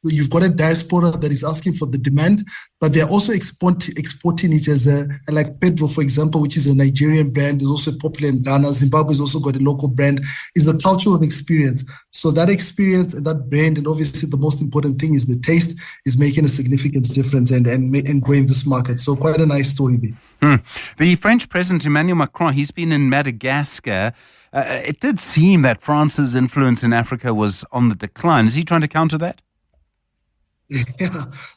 you've got a diaspora that is asking for the demand, but they're also exporting it as like Pedro, for example, which is a Nigerian brand, is also popular in Ghana. Zimbabwe has also got a local brand, is the culture of experience. So that experience and that brand, and obviously the most important thing is the taste, is making a significant difference and growing this market. So quite a nice story there. The French President Emmanuel Macron, he's been in Madagascar. It did seem that France's influence in Africa was on the decline. Is he trying to counter that? Yeah,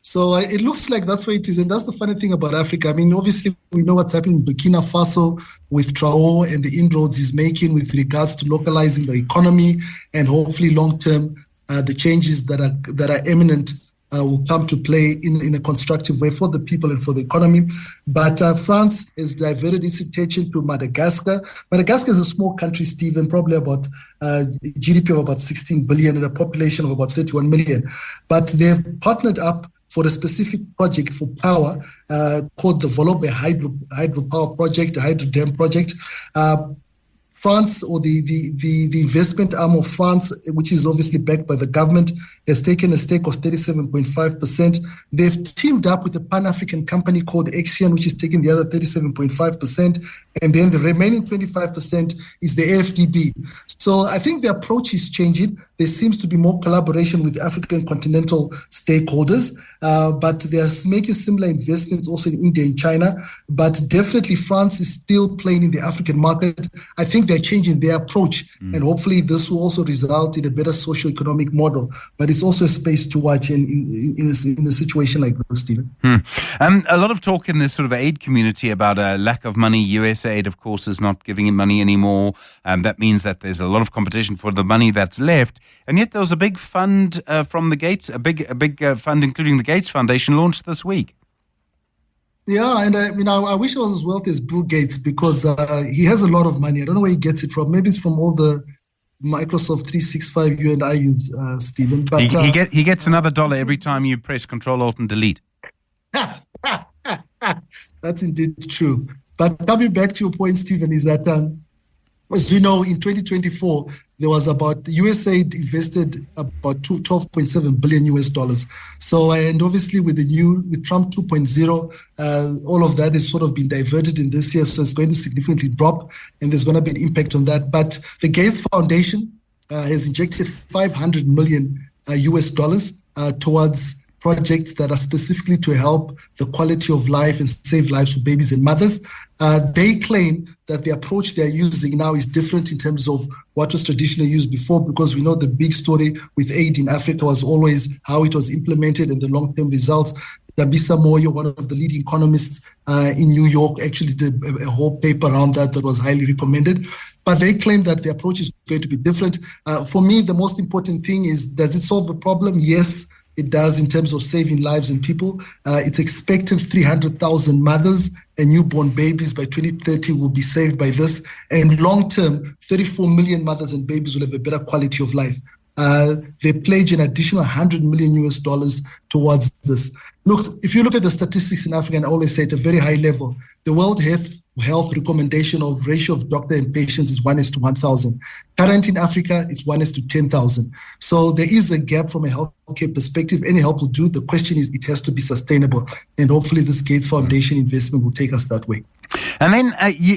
so it looks like that's where it is. And that's the funny thing about Africa. I mean, obviously, we know what's happening in Burkina Faso with Traoré and the inroads he's making with regards to localizing the economy, and hopefully long-term, the changes that are imminent will come to play in a constructive way for the people and for the economy. But France has diverted its attention to Madagascar. Madagascar is a small country, Stephen, probably about GDP of about 16 billion and a population of about 31 million. But they've partnered up for a specific project for power called the Volobé hydropower project, the hydro dam project. France, or the investment arm of France, which is obviously backed by the government, has taken a stake of 37.5%. They've teamed up with a Pan-African company called Axion, which is taking the other 37.5%. And then the remaining 25% is the AFDB. So I think the approach is changing. There seems to be more collaboration with African continental stakeholders, but they are making similar investments also in India and China. But definitely France is still playing in the African market. I think they're changing their approach, and hopefully this will also result in a better socio-economic model. But it's also a space to watch in a situation like this, Stephen. A lot of talk in this sort of aid community about a lack of money. USAID, of course, is not giving him money anymore. That means that there's a lot of competition for the money that's left. And yet there was a big fund from the Gates, a big fund, including the Gates Foundation, launched this week. Yeah, and I wish I was as wealthy as Bill Gates, because he has a lot of money. I don't know where he gets it from. Maybe it's from all the Microsoft 365 you and I use, Stephen. But he gets another $1 every time you press Control Alt and Delete. That's indeed true. But coming back to your point, Stephen, is that as you know, in 2024, there was about USAID invested about $12.7 billion US. So, and obviously with Trump 2.0, all of that has sort of been diverted in this year. So it's going to significantly drop, and there's going to be an impact on that. But the Gates Foundation has injected $500 million US towards projects that are specifically to help the quality of life and save lives for babies and mothers. They claim that the approach they're using now is different in terms of what was traditionally used before, because we know the big story with aid in Africa was always how it was implemented and the long-term results. Dambisa Moyo, one of the leading economists in New York, actually did a whole paper around that was highly recommended. But they claim that the approach is going to be different. For me, the most important thing is, does it solve the problem? Yes, it does, in terms of saving lives and people. It's expected 300,000 mothers and newborn babies by 2030 will be saved by this. And long-term, 34 million mothers and babies will have a better quality of life. They pledge an additional $100 million US towards this. Look, if you look at the statistics in Africa, and I always say at a very high level, the World Health recommendation of ratio of doctor and patients is 1:1,000. Current in Africa, it's 1:10,000. So there is a gap from a healthcare perspective. Any help will do. The question is, it has to be sustainable. And hopefully this Gates Foundation investment will take us that way. And then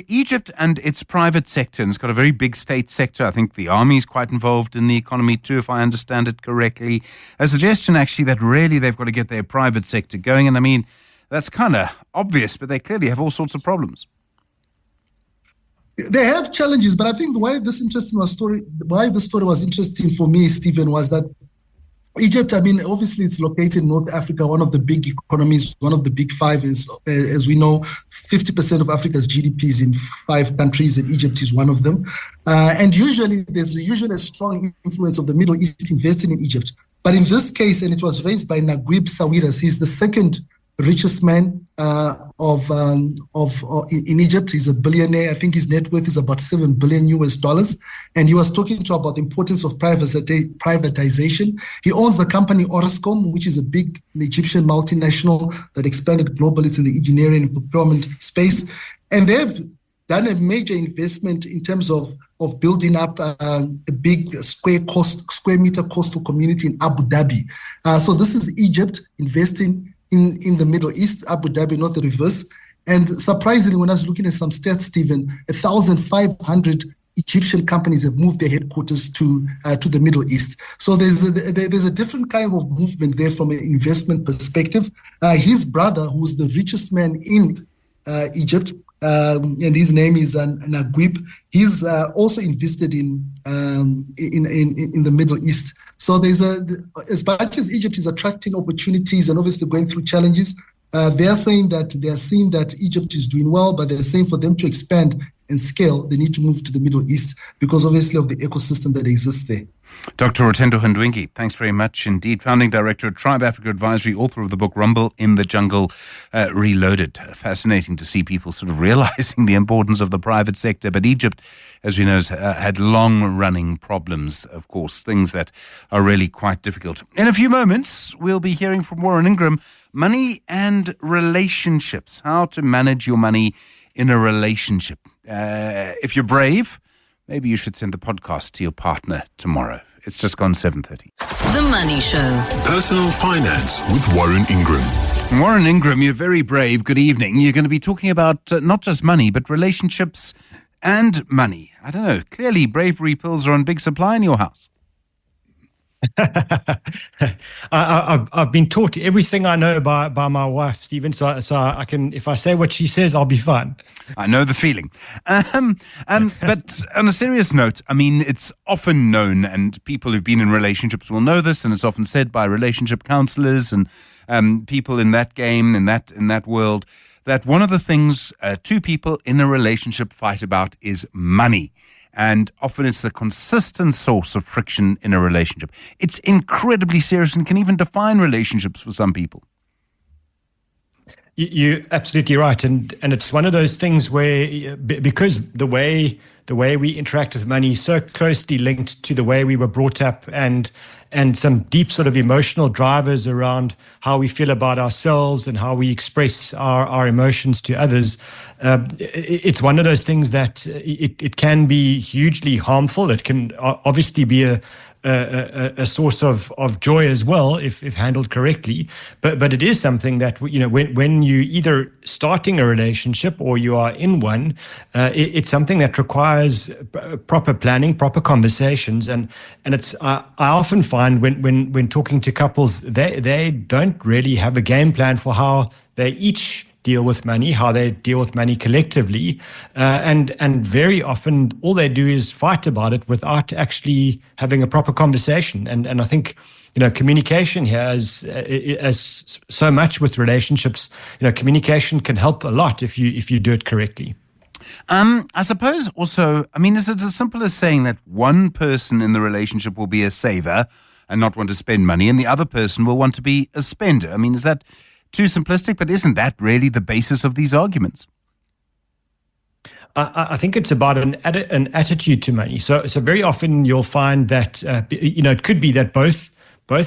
Egypt and its private sector, and it's got a very big state sector. I think the army is quite involved in the economy too, if I understand it correctly. A suggestion actually that really they've got to get their private sector going. And I mean, that's kind of obvious, but they clearly have all sorts of problems. They have challenges, but I think why this story was interesting for me, Stephen, was that Egypt, I mean, obviously it's located in North Africa, one of the big economies, one of the big five is, as we know, 50% of Africa's GDP is in 5 countries, and Egypt is one of them. And usually there's a strong influence of the Middle East investing in Egypt. But in this case, and it was raised by Naguib Sawiris, he's the second richest man in Egypt. He's a billionaire. I think his net worth is about $7 billion US. And he was talking about the importance of privatization. He owns the company Orascom, which is a big Egyptian multinational that expanded globally to the engineering and procurement space. And they've done a major investment in terms of building up a big square meter coastal community in Abu Dhabi. So this is Egypt investing in the Middle East, Abu Dhabi, not the reverse. And surprisingly, when I was looking at some stats, Stephen, 1,500 Egyptian companies have moved their headquarters to the Middle East. So there's a different kind of movement there from an investment perspective. His brother, who's the richest man in Egypt, and his name is Naguib, he's also invested in the Middle East. So as much as Egypt is attracting opportunities and obviously going through challenges, they are seeing that Egypt is doing well, but they're saying for them to expand and scale, they need to move to the Middle East because obviously of the ecosystem that exists there. Dr. Rotendo Ndwingi, thanks very much indeed. Founding Director at Tribe Africa Advisory, author of the book Rumble in the Jungle Reloaded. Fascinating to see people sort of realizing the importance of the private sector. But Egypt, as we know, has had long-running problems, of course, things that are really quite difficult. In a few moments, we'll be hearing from Warren Ingram, money and relationships, how to manage your money in a relationship. If you're brave, maybe you should send the podcast to your partner tomorrow. It's just gone 7:30. The Money Show. Personal Finance with Warren Ingram. Warren Ingram, you're very brave. Good evening. You're going to be talking about not just money, but relationships and money. I don't know. Clearly, bravery pills are on big supply in your house. I've been taught everything I know by my wife, Stephen. So I can, if I say what she says, I'll be fine. I know the feeling. But on a serious note, I mean, it's often known, and people who've been in relationships will know this, and it's often said by relationship counselors and people in that game, in that world, that one of the things two people in a relationship fight about is money. And often it's the consistent source of friction in a relationship. It's incredibly serious and can even define relationships for some people. You're absolutely right, and it's one of those things where, because the way we interact with money is so closely linked to the way we were brought up, and some deep sort of emotional drivers around how we feel about ourselves and how we express our emotions to others. It's one of those things that it can be hugely harmful. It can obviously be a source of joy as well if handled correctly, but it is something that, you know, when you either starting a relationship or you are in one, it's something that requires proper planning, proper conversations, and it's I often find when talking to couples, they don't really have a game plan for how they each deal with money, how they deal with money collectively, and very often all they do is fight about it without actually having a proper conversation. And I think, you know, communication here as so much with relationships, you know, communication can help a lot if you do it correctly. I suppose also, I mean, is it as simple as saying that one person in the relationship will be a saver and not want to spend money, and the other person will want to be a spender? I mean, is that too simplistic? But isn't that really the basis of these arguments? I think it's about an attitude to money. So very often you'll find that you know, it could be that both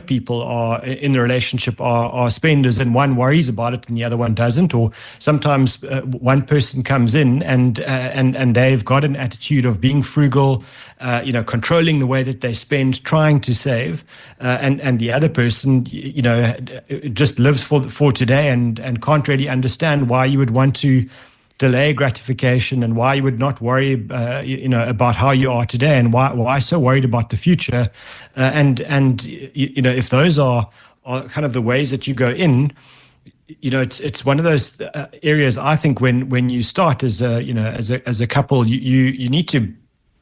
people are in the relationship are spenders, and one worries about it and the other one doesn't. Or sometimes one person comes in and they've got an attitude of being frugal, you know, controlling the way that they spend, trying to save, and the other person, you know, just lives for today and can't really understand why you would want to delay gratification and why you would not worry, you know, about how you are today, and why so worried about the future. And you know, if those are kind of the ways that you go in, you know, it's one of those areas. I think when you start as a couple, you need to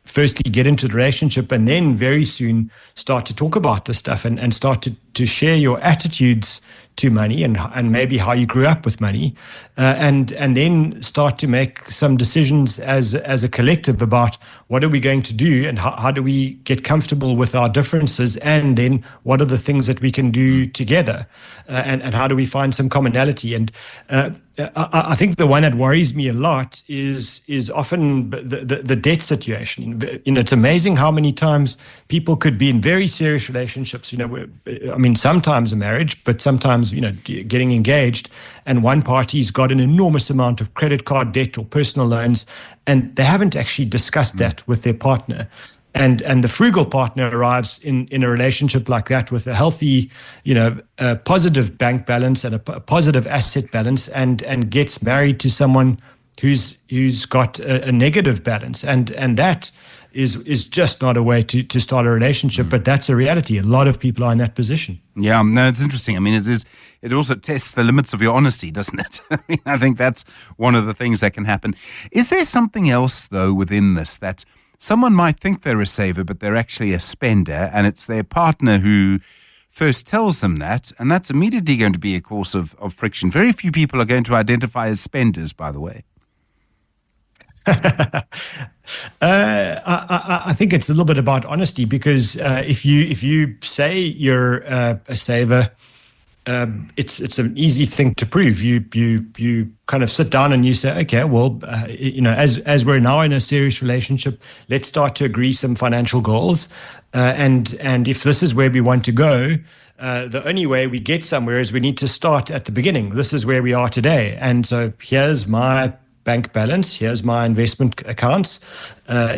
firstly get into the relationship, and then very soon start to talk about this stuff and start to share your attitudes to money and maybe how you grew up with money, and then start to make some decisions as a collective about what are we going to do, and how do we get comfortable with our differences, and then what are the things that we can do together, and how do we find some commonality. And I think the one that worries me a lot is often the debt situation. You know, it's amazing how many times people could be in very serious relationships, you know, I mean, sometimes a marriage, but sometimes, you know, getting engaged, and one party's got an enormous amount of credit card debt or personal loans, and they haven't actually discussed that with their partner. And the frugal partner arrives in a relationship like that with a healthy, you know, a positive bank balance and a positive asset balance, and gets married to someone who's got a negative balance, and that is just not a way to start a relationship, but that's a reality. A lot of people are in that position. Yeah, no, it's interesting. I mean, it also tests the limits of your honesty, doesn't it? I mean, I think that's one of the things that can happen. Is there something else, though, within this, that someone might think they're a saver, but they're actually a spender, and it's their partner who first tells them that, and that's immediately going to be a cause of friction? Very few people are going to identify as spenders, by the way. I think it's a little bit about honesty, because if you say you're a saver, it's an easy thing to prove. You kind of sit down and you say, okay, well, you know, as we're now in a serious relationship, let's start to agree some financial goals, and if this is where we want to go, the only way we get somewhere is we need to start at the beginning. This is where we are today, and so here's my bank balance, here's my investment accounts,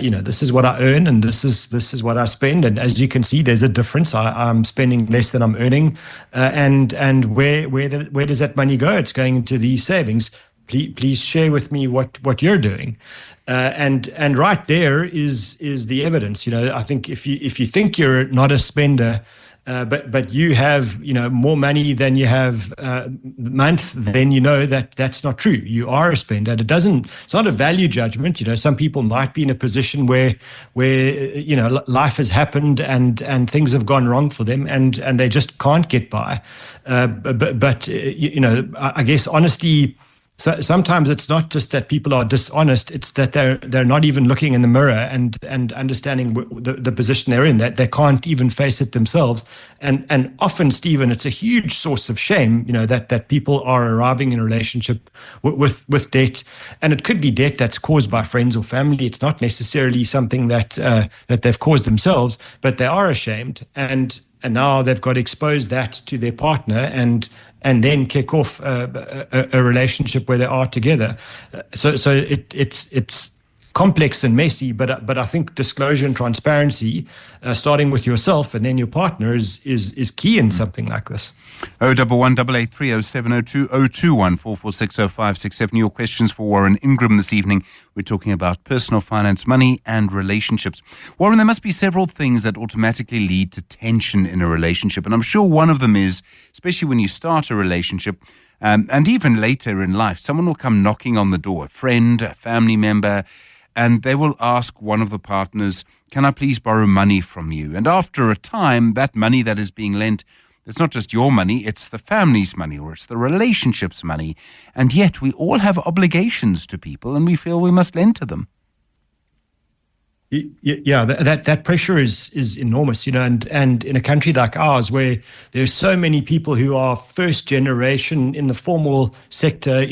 you know, this is what I earn, and this is what I spend, and as you can see, there's a difference. I'm spending less than I'm earning, and where does that money go? It's going into these savings. Please share with me what you're doing, and right there is the evidence. You know, I think if you think you're not a spender, but you have more money than you have month, then that's not true. You are a spender. It's not a value judgment. Some people might be in a position where life has happened and things have gone wrong for them and they just can't get by. But I guess honestly, so sometimes it's not just that people are dishonest; it's that they're not even looking in the mirror and understanding the position they're in. That they can't even face it themselves. And often, Stephen, it's a huge source of shame. That people are arriving in a relationship with debt, and it could be debt that's caused by friends or family. It's not necessarily something that they've caused themselves, but they are ashamed and now they've got to expose that to their partner and then kick off a relationship where they are together. So it's complex and messy, but I think disclosure and transparency, starting with yourself and then your partner, is key in something like this. 011 883 0702 021 446 0567. Your questions for Warren Ingram this evening. We're talking about personal finance, money, and relationships. Warren, there must be several things that automatically lead to tension in a relationship, and I'm sure one of them is, especially when you start a relationship, and even later in life, someone will come knocking on the door, a friend, a family member, and they will ask one of the partners, "Can I please borrow money from you?" And after a time, that money that is being lent, it's not just your money, it's the family's money or it's the relationship's money. And yet we all have obligations to people and we feel we must lend to them. Yeah, that pressure is enormous, and in a country like ours where there's so many people who are first generation in the formal sector,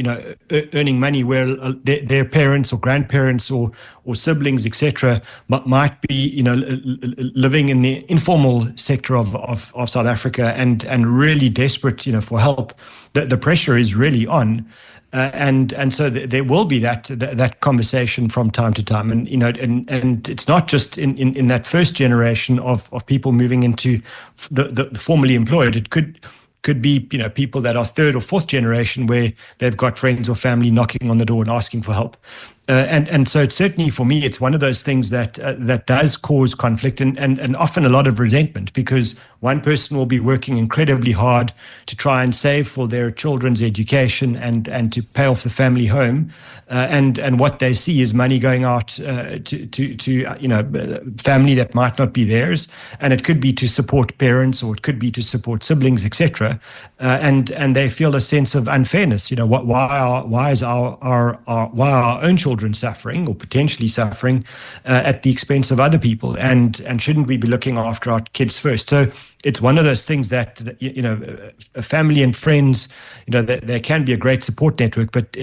earning money, where their parents or grandparents or siblings, etc., might be, living in the informal sector of South Africa and really desperate, for help. The pressure is really on. And so there will be that conversation from time to time, and it's not just in that first generation of people moving into the formally employed. It could be people that are third or fourth generation where they've got friends or family knocking on the door and asking for help. And so it's certainly, for me, it's one of those things that does cause conflict and often a lot of resentment, because one person will be working incredibly hard to try and save for their children's education and to pay off the family home, and what they see is money going out to family that might not be theirs, and it could be to support parents or it could be to support siblings, etc. And they feel a sense of unfairness. Why is our own children suffering or potentially suffering at the expense of other people, and shouldn't we be looking after our kids first? So it's one of those things that family and friends, they can be a great support network, but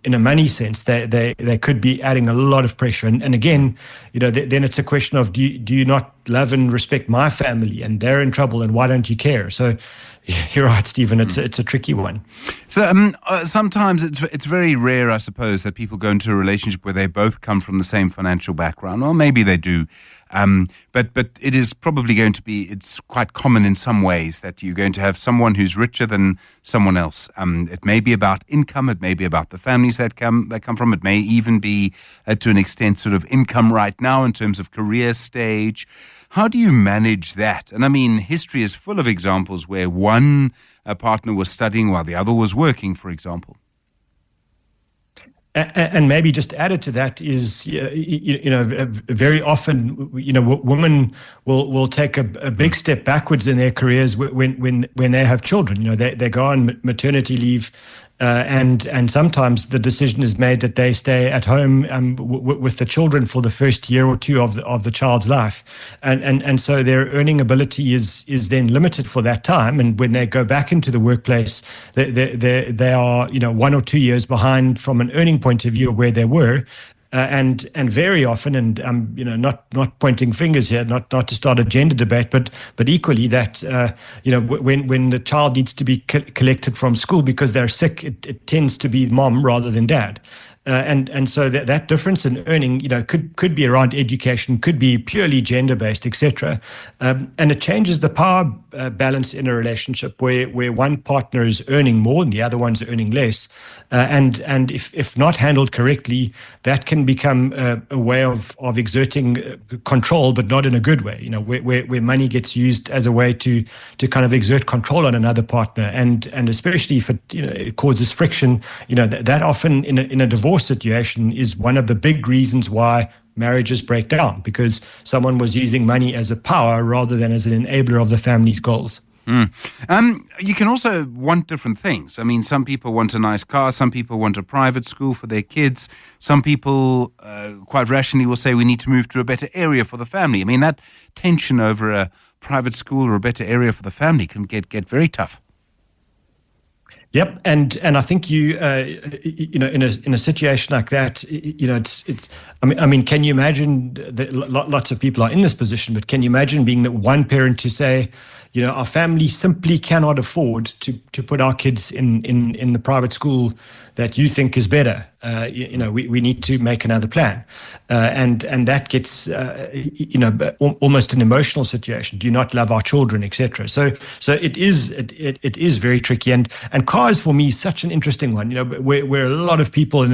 in a money sense, they could be adding a lot of pressure. And again, then it's a question of do you not love and respect my family, and they're in trouble, and why don't you care? So you're right, Stephen. It's a tricky one. So sometimes it's very rare, I suppose, that people go into a relationship where they both come from the same financial background. Well, maybe they do, but it is probably going to be. It's quite common in some ways that you're going to have someone who's richer than someone else. It may be about income. It may be about the families that come from. It may even be to an extent sort of income right now in terms of career stage. How do you manage that? And I mean, history is full of examples where one partner was studying while the other was working, for example. And maybe just added to that is, very often, women will take a big step backwards in their careers when they have children. They go on maternity leave, and sometimes the decision is made that they stay at home with the children for the first year or two of the child's life, and so their earning ability is then limited for that time. And when they go back into the workplace, they are 1 or 2 years behind from an earning point of view where they were. And very often, and not pointing fingers here, not to start a gender debate, but equally that when the child needs to be collected from school because they're sick, it tends to be mom rather than dad. And so that difference in earning, could be around education, could be purely gender-based, etc. And it changes the power balance in a relationship where one partner is earning more and the other one's earning less. And if not handled correctly, that can become a way of exerting control, but not in a good way. Where money gets used as a way to kind of exert control on another partner, and especially if it causes friction. That often in a divorce situation is one of the big reasons why marriages break down, because someone was using money as a power rather than as an enabler of the family's goals. You can also want different things. I mean, some people want a nice car, some people want a private school for their kids, some people quite rationally will say we need to move to a better area for the family. I mean, that tension over a private school or a better area for the family can get very tough. Yep, and I think in a situation like that, it's. I mean, can you imagine that lots of people are in this position? But can you imagine being that one parent to say, our family simply cannot afford to put our kids in the private school that you think is better. We need to make another plan, and that gets almost an emotional situation. Do you not love our children, etc. So it is very tricky, and cars for me is such an interesting one. Where a lot of people, and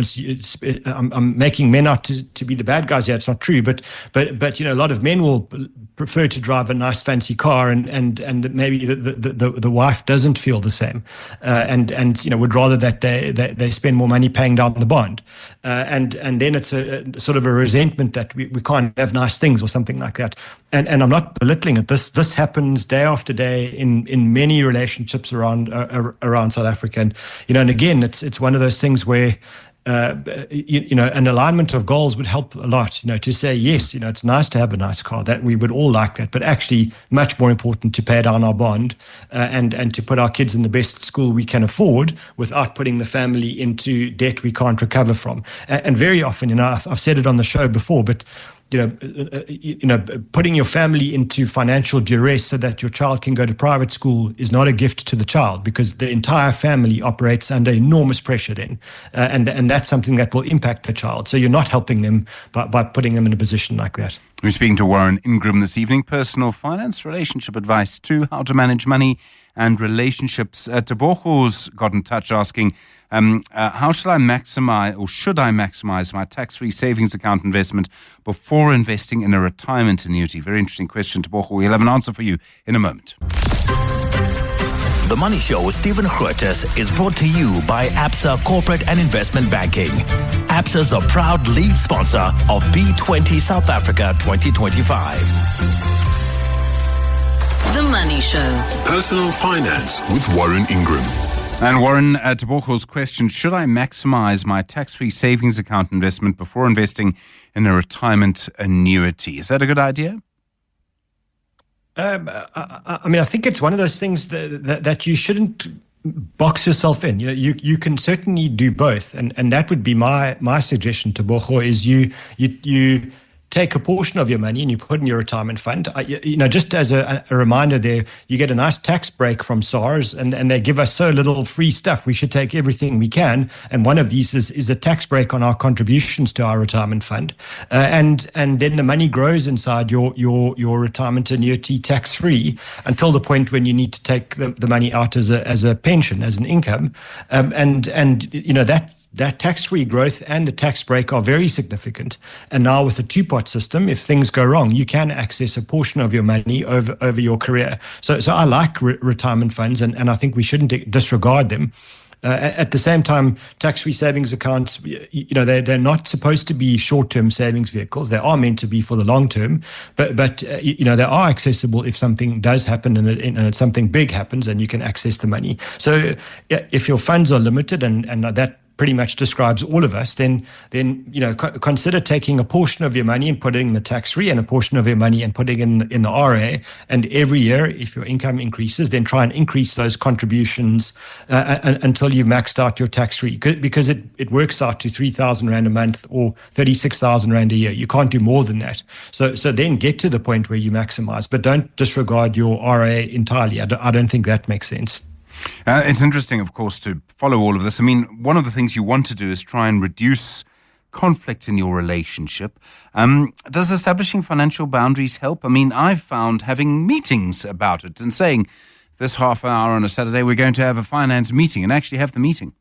I'm making men out to be the bad guys here. It's not true, but a lot of men will prefer to drive a nice fancy car, and maybe the wife doesn't feel the same, and would rather that they spend more money paying down the bond, and then it's a sort of a resentment that we can't have nice things or something like that. And I'm not belittling it. This happens day after day in many relationships around South Africa, and again it's one of those things where. An alignment of goals would help a lot, to say, yes, it's nice to have a nice car, that we would all like that, but actually much more important to pay down our bond and to put our kids in the best school we can afford without putting the family into debt we can't recover from. And very often, I've said it on the show before, but putting your family into financial duress so that your child can go to private school is not a gift to the child, because the entire family operates under enormous pressure then. And that's something that will impact the child. So you're not helping them by putting them in a position like that. We're speaking to Warren Ingram this evening. Personal finance, relationship advice too, how to manage money and relationships. Tebogo's got in touch asking, how should I maximize my tax-free savings account investment before investing in a retirement annuity? Very interesting question, Tebogo. We'll have an answer for you in a moment. The Money Show with Stephen Grootes is brought to you by Absa Corporate and Investment Banking. Absa is a proud lead sponsor of B20 South Africa 2025. The Money Show. Personal finance with Warren Ingram. And Warren, Tebogo's question, should I maximize my tax-free savings account investment before investing in a retirement annuity? Is that a good idea? I think it's one of those things that you shouldn't box yourself in. You can certainly do both, and that would be my suggestion to Tebogo, is you take a portion of your money and you put in your retirement fund. Just as a reminder there, you get a nice tax break from SARS, and they give us so little free stuff. We should take everything we can. And one of these is a tax break on our contributions to our retirement fund. And then the money grows inside your retirement annuity tax-free until the point when you need to take the money out as a pension, as an income. That tax-free growth and the tax break are very significant. And now with the two-pot system, if things go wrong, you can access a portion of your money over your career. So I like retirement funds, and I think we shouldn't disregard them. At the same time, tax-free savings accounts, they're not supposed to be short-term savings vehicles. They are meant to be for the long term, but they are accessible if something does happen and something big happens, and you can access the money. So if your funds are limited, and that pretty much describes all of us, then consider taking a portion of your money and putting in the tax-free, and a portion of your money and putting in the RA. And every year, if your income increases, then try and increase those contributions until you've maxed out your tax-free, because it works out to 3,000 Rand a month or 36,000 Rand a year. You can't do more than that. So then get to the point where you maximize, but don't disregard your RA entirely. I don't think that makes sense. It's interesting, of course, to follow all of this. I mean, one of the things you want to do is try and reduce conflict in your relationship. Does establishing financial boundaries help? I mean, I've found having meetings about it and saying, this half hour on a Saturday, we're going to have a finance meeting, and actually have the meeting.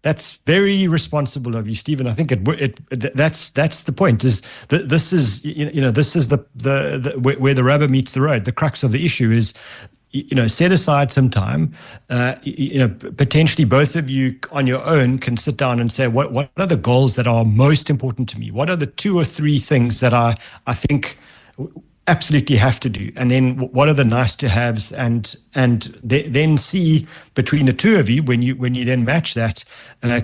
That's very responsible of you, Stephen. I think that's the point. Is that this is this is the where the rubber meets the road. The crux of the issue is, set aside some time. Potentially both of you on your own can sit down and say, what are the goals that are most important to me? What are the 2 or 3 things that I think absolutely have to do, and then what are the nice to haves, and then see between the two of you, when you then match that,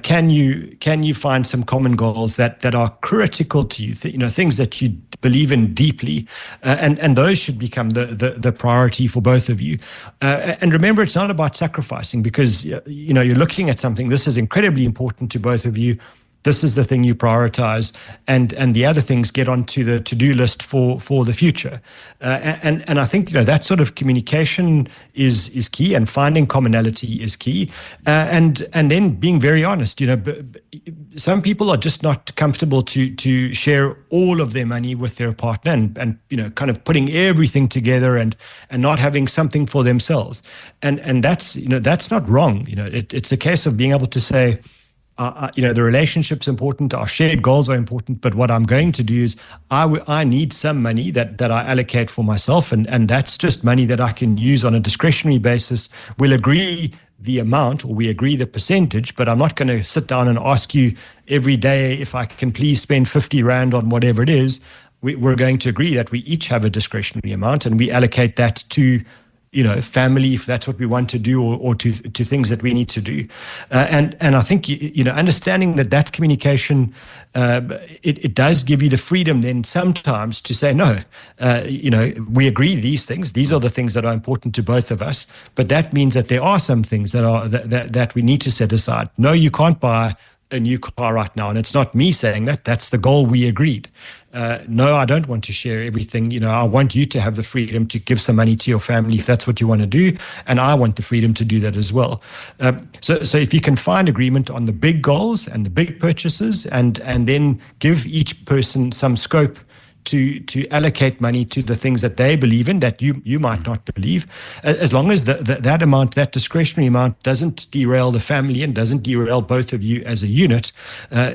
can you find some common goals that are critical to you, things that you believe in deeply, and those should become the priority for both of you. And remember, it's not about sacrificing, because you're looking at something. This is incredibly important to both of you. This is the thing you prioritize, and the other things get onto the to-do list for the future. And I think that sort of communication is key, and finding commonality is key, and then being very honest. Some people are just not comfortable to share all of their money with their partner, and kind of putting everything together and not having something for themselves. And that's not wrong. It's a case of being able to say, the relationship's important, our shared goals are important, but what I'm going to do is I need some money that I allocate for myself, and that's just money that I can use on a discretionary basis. We'll agree the amount, or we agree the percentage, but I'm not going to sit down and ask you every day if I can please spend 50 Rand on whatever it is. We're going to agree that we each have a discretionary amount, and we allocate that to family, if that's what we want to do, or to things that we need to do. And I think, understanding that communication, it does give you the freedom then sometimes to say, no, we agree these things. These are the things that are important to both of us. But that means that there are some things that we need to set aside. No, you can't buy a new car right now. And it's not me saying that. That's the goal we agreed. No, I don't want to share everything. I want you to have the freedom to give some money to your family if that's what you want to do. And I want the freedom to do that as well. So if you can find agreement on the big goals and the big purchases, and then give each person some scope to allocate money to the things that they believe in that you might not believe, as long as that amount, that discretionary amount, doesn't derail the family and doesn't derail both of you as a unit,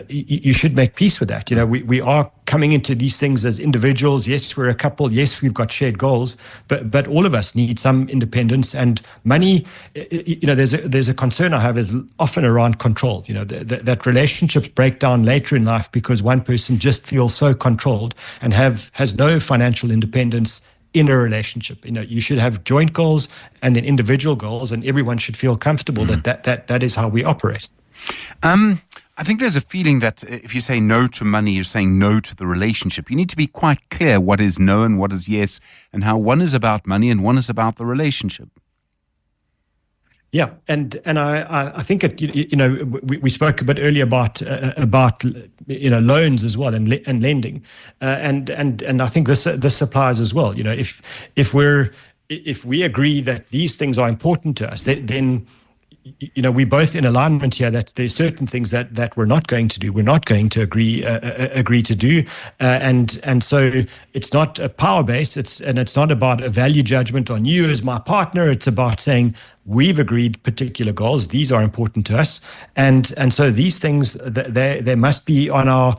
you should make peace with that. We are coming into these things as individuals. Yes, we're a couple. Yes, we've got shared goals, but all of us need some independence, and money. There's a concern I have is often around control. That relationships break down later in life because one person just feels so controlled and has no financial independence in a relationship. You should have joint goals and then individual goals, and everyone should feel comfortable that is how we operate. I think there's a feeling that if you say no to money, you're saying no to the relationship. You need to be quite clear what is no and what is yes, and how one is about money and one is about the relationship. Yeah, and I think we spoke a bit earlier about loans as well and lending, and I think this applies as well. If we agree that these things are important to us, then we're both in alignment here that there's certain things that we're not going to do. We're not going to agree to do, and so it's not a power base. It's not about a value judgment on you as my partner. It's about saying we've agreed particular goals. These are important to us, and so these things they must be on our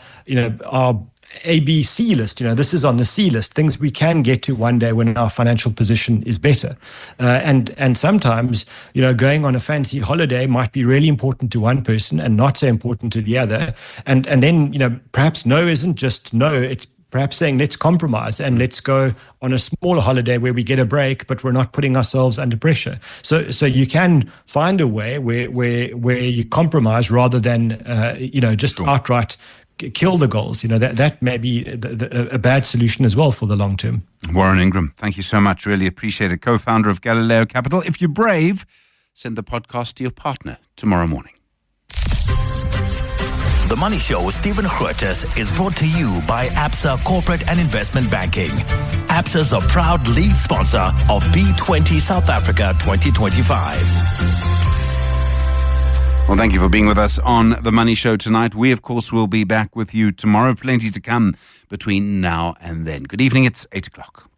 A, B, C list. This is on the C list, things we can get to one day when our financial position is better. And sometimes, going on a fancy holiday might be really important to one person and not so important to the other. And then, perhaps no isn't just no, it's perhaps saying let's compromise and let's go on a smaller holiday where we get a break, but we're not putting ourselves under pressure. So you can find a way where you compromise rather than, just outright kill the goals. That may be a bad solution as well for the long term. Warren Ingram, thank you so much. Really appreciate it. Co-founder of Galileo Capital. If you're brave, send the podcast to your partner tomorrow morning. The Money Show with Stephen Grootes is brought to you by ABSA Corporate and Investment Banking. ABSA is a proud lead sponsor of B20 South Africa 2025. Well, thank you for being with us on The Money Show tonight. We, of course, will be back with you tomorrow. Plenty to come between now and then. Good evening. It's 8 o'clock.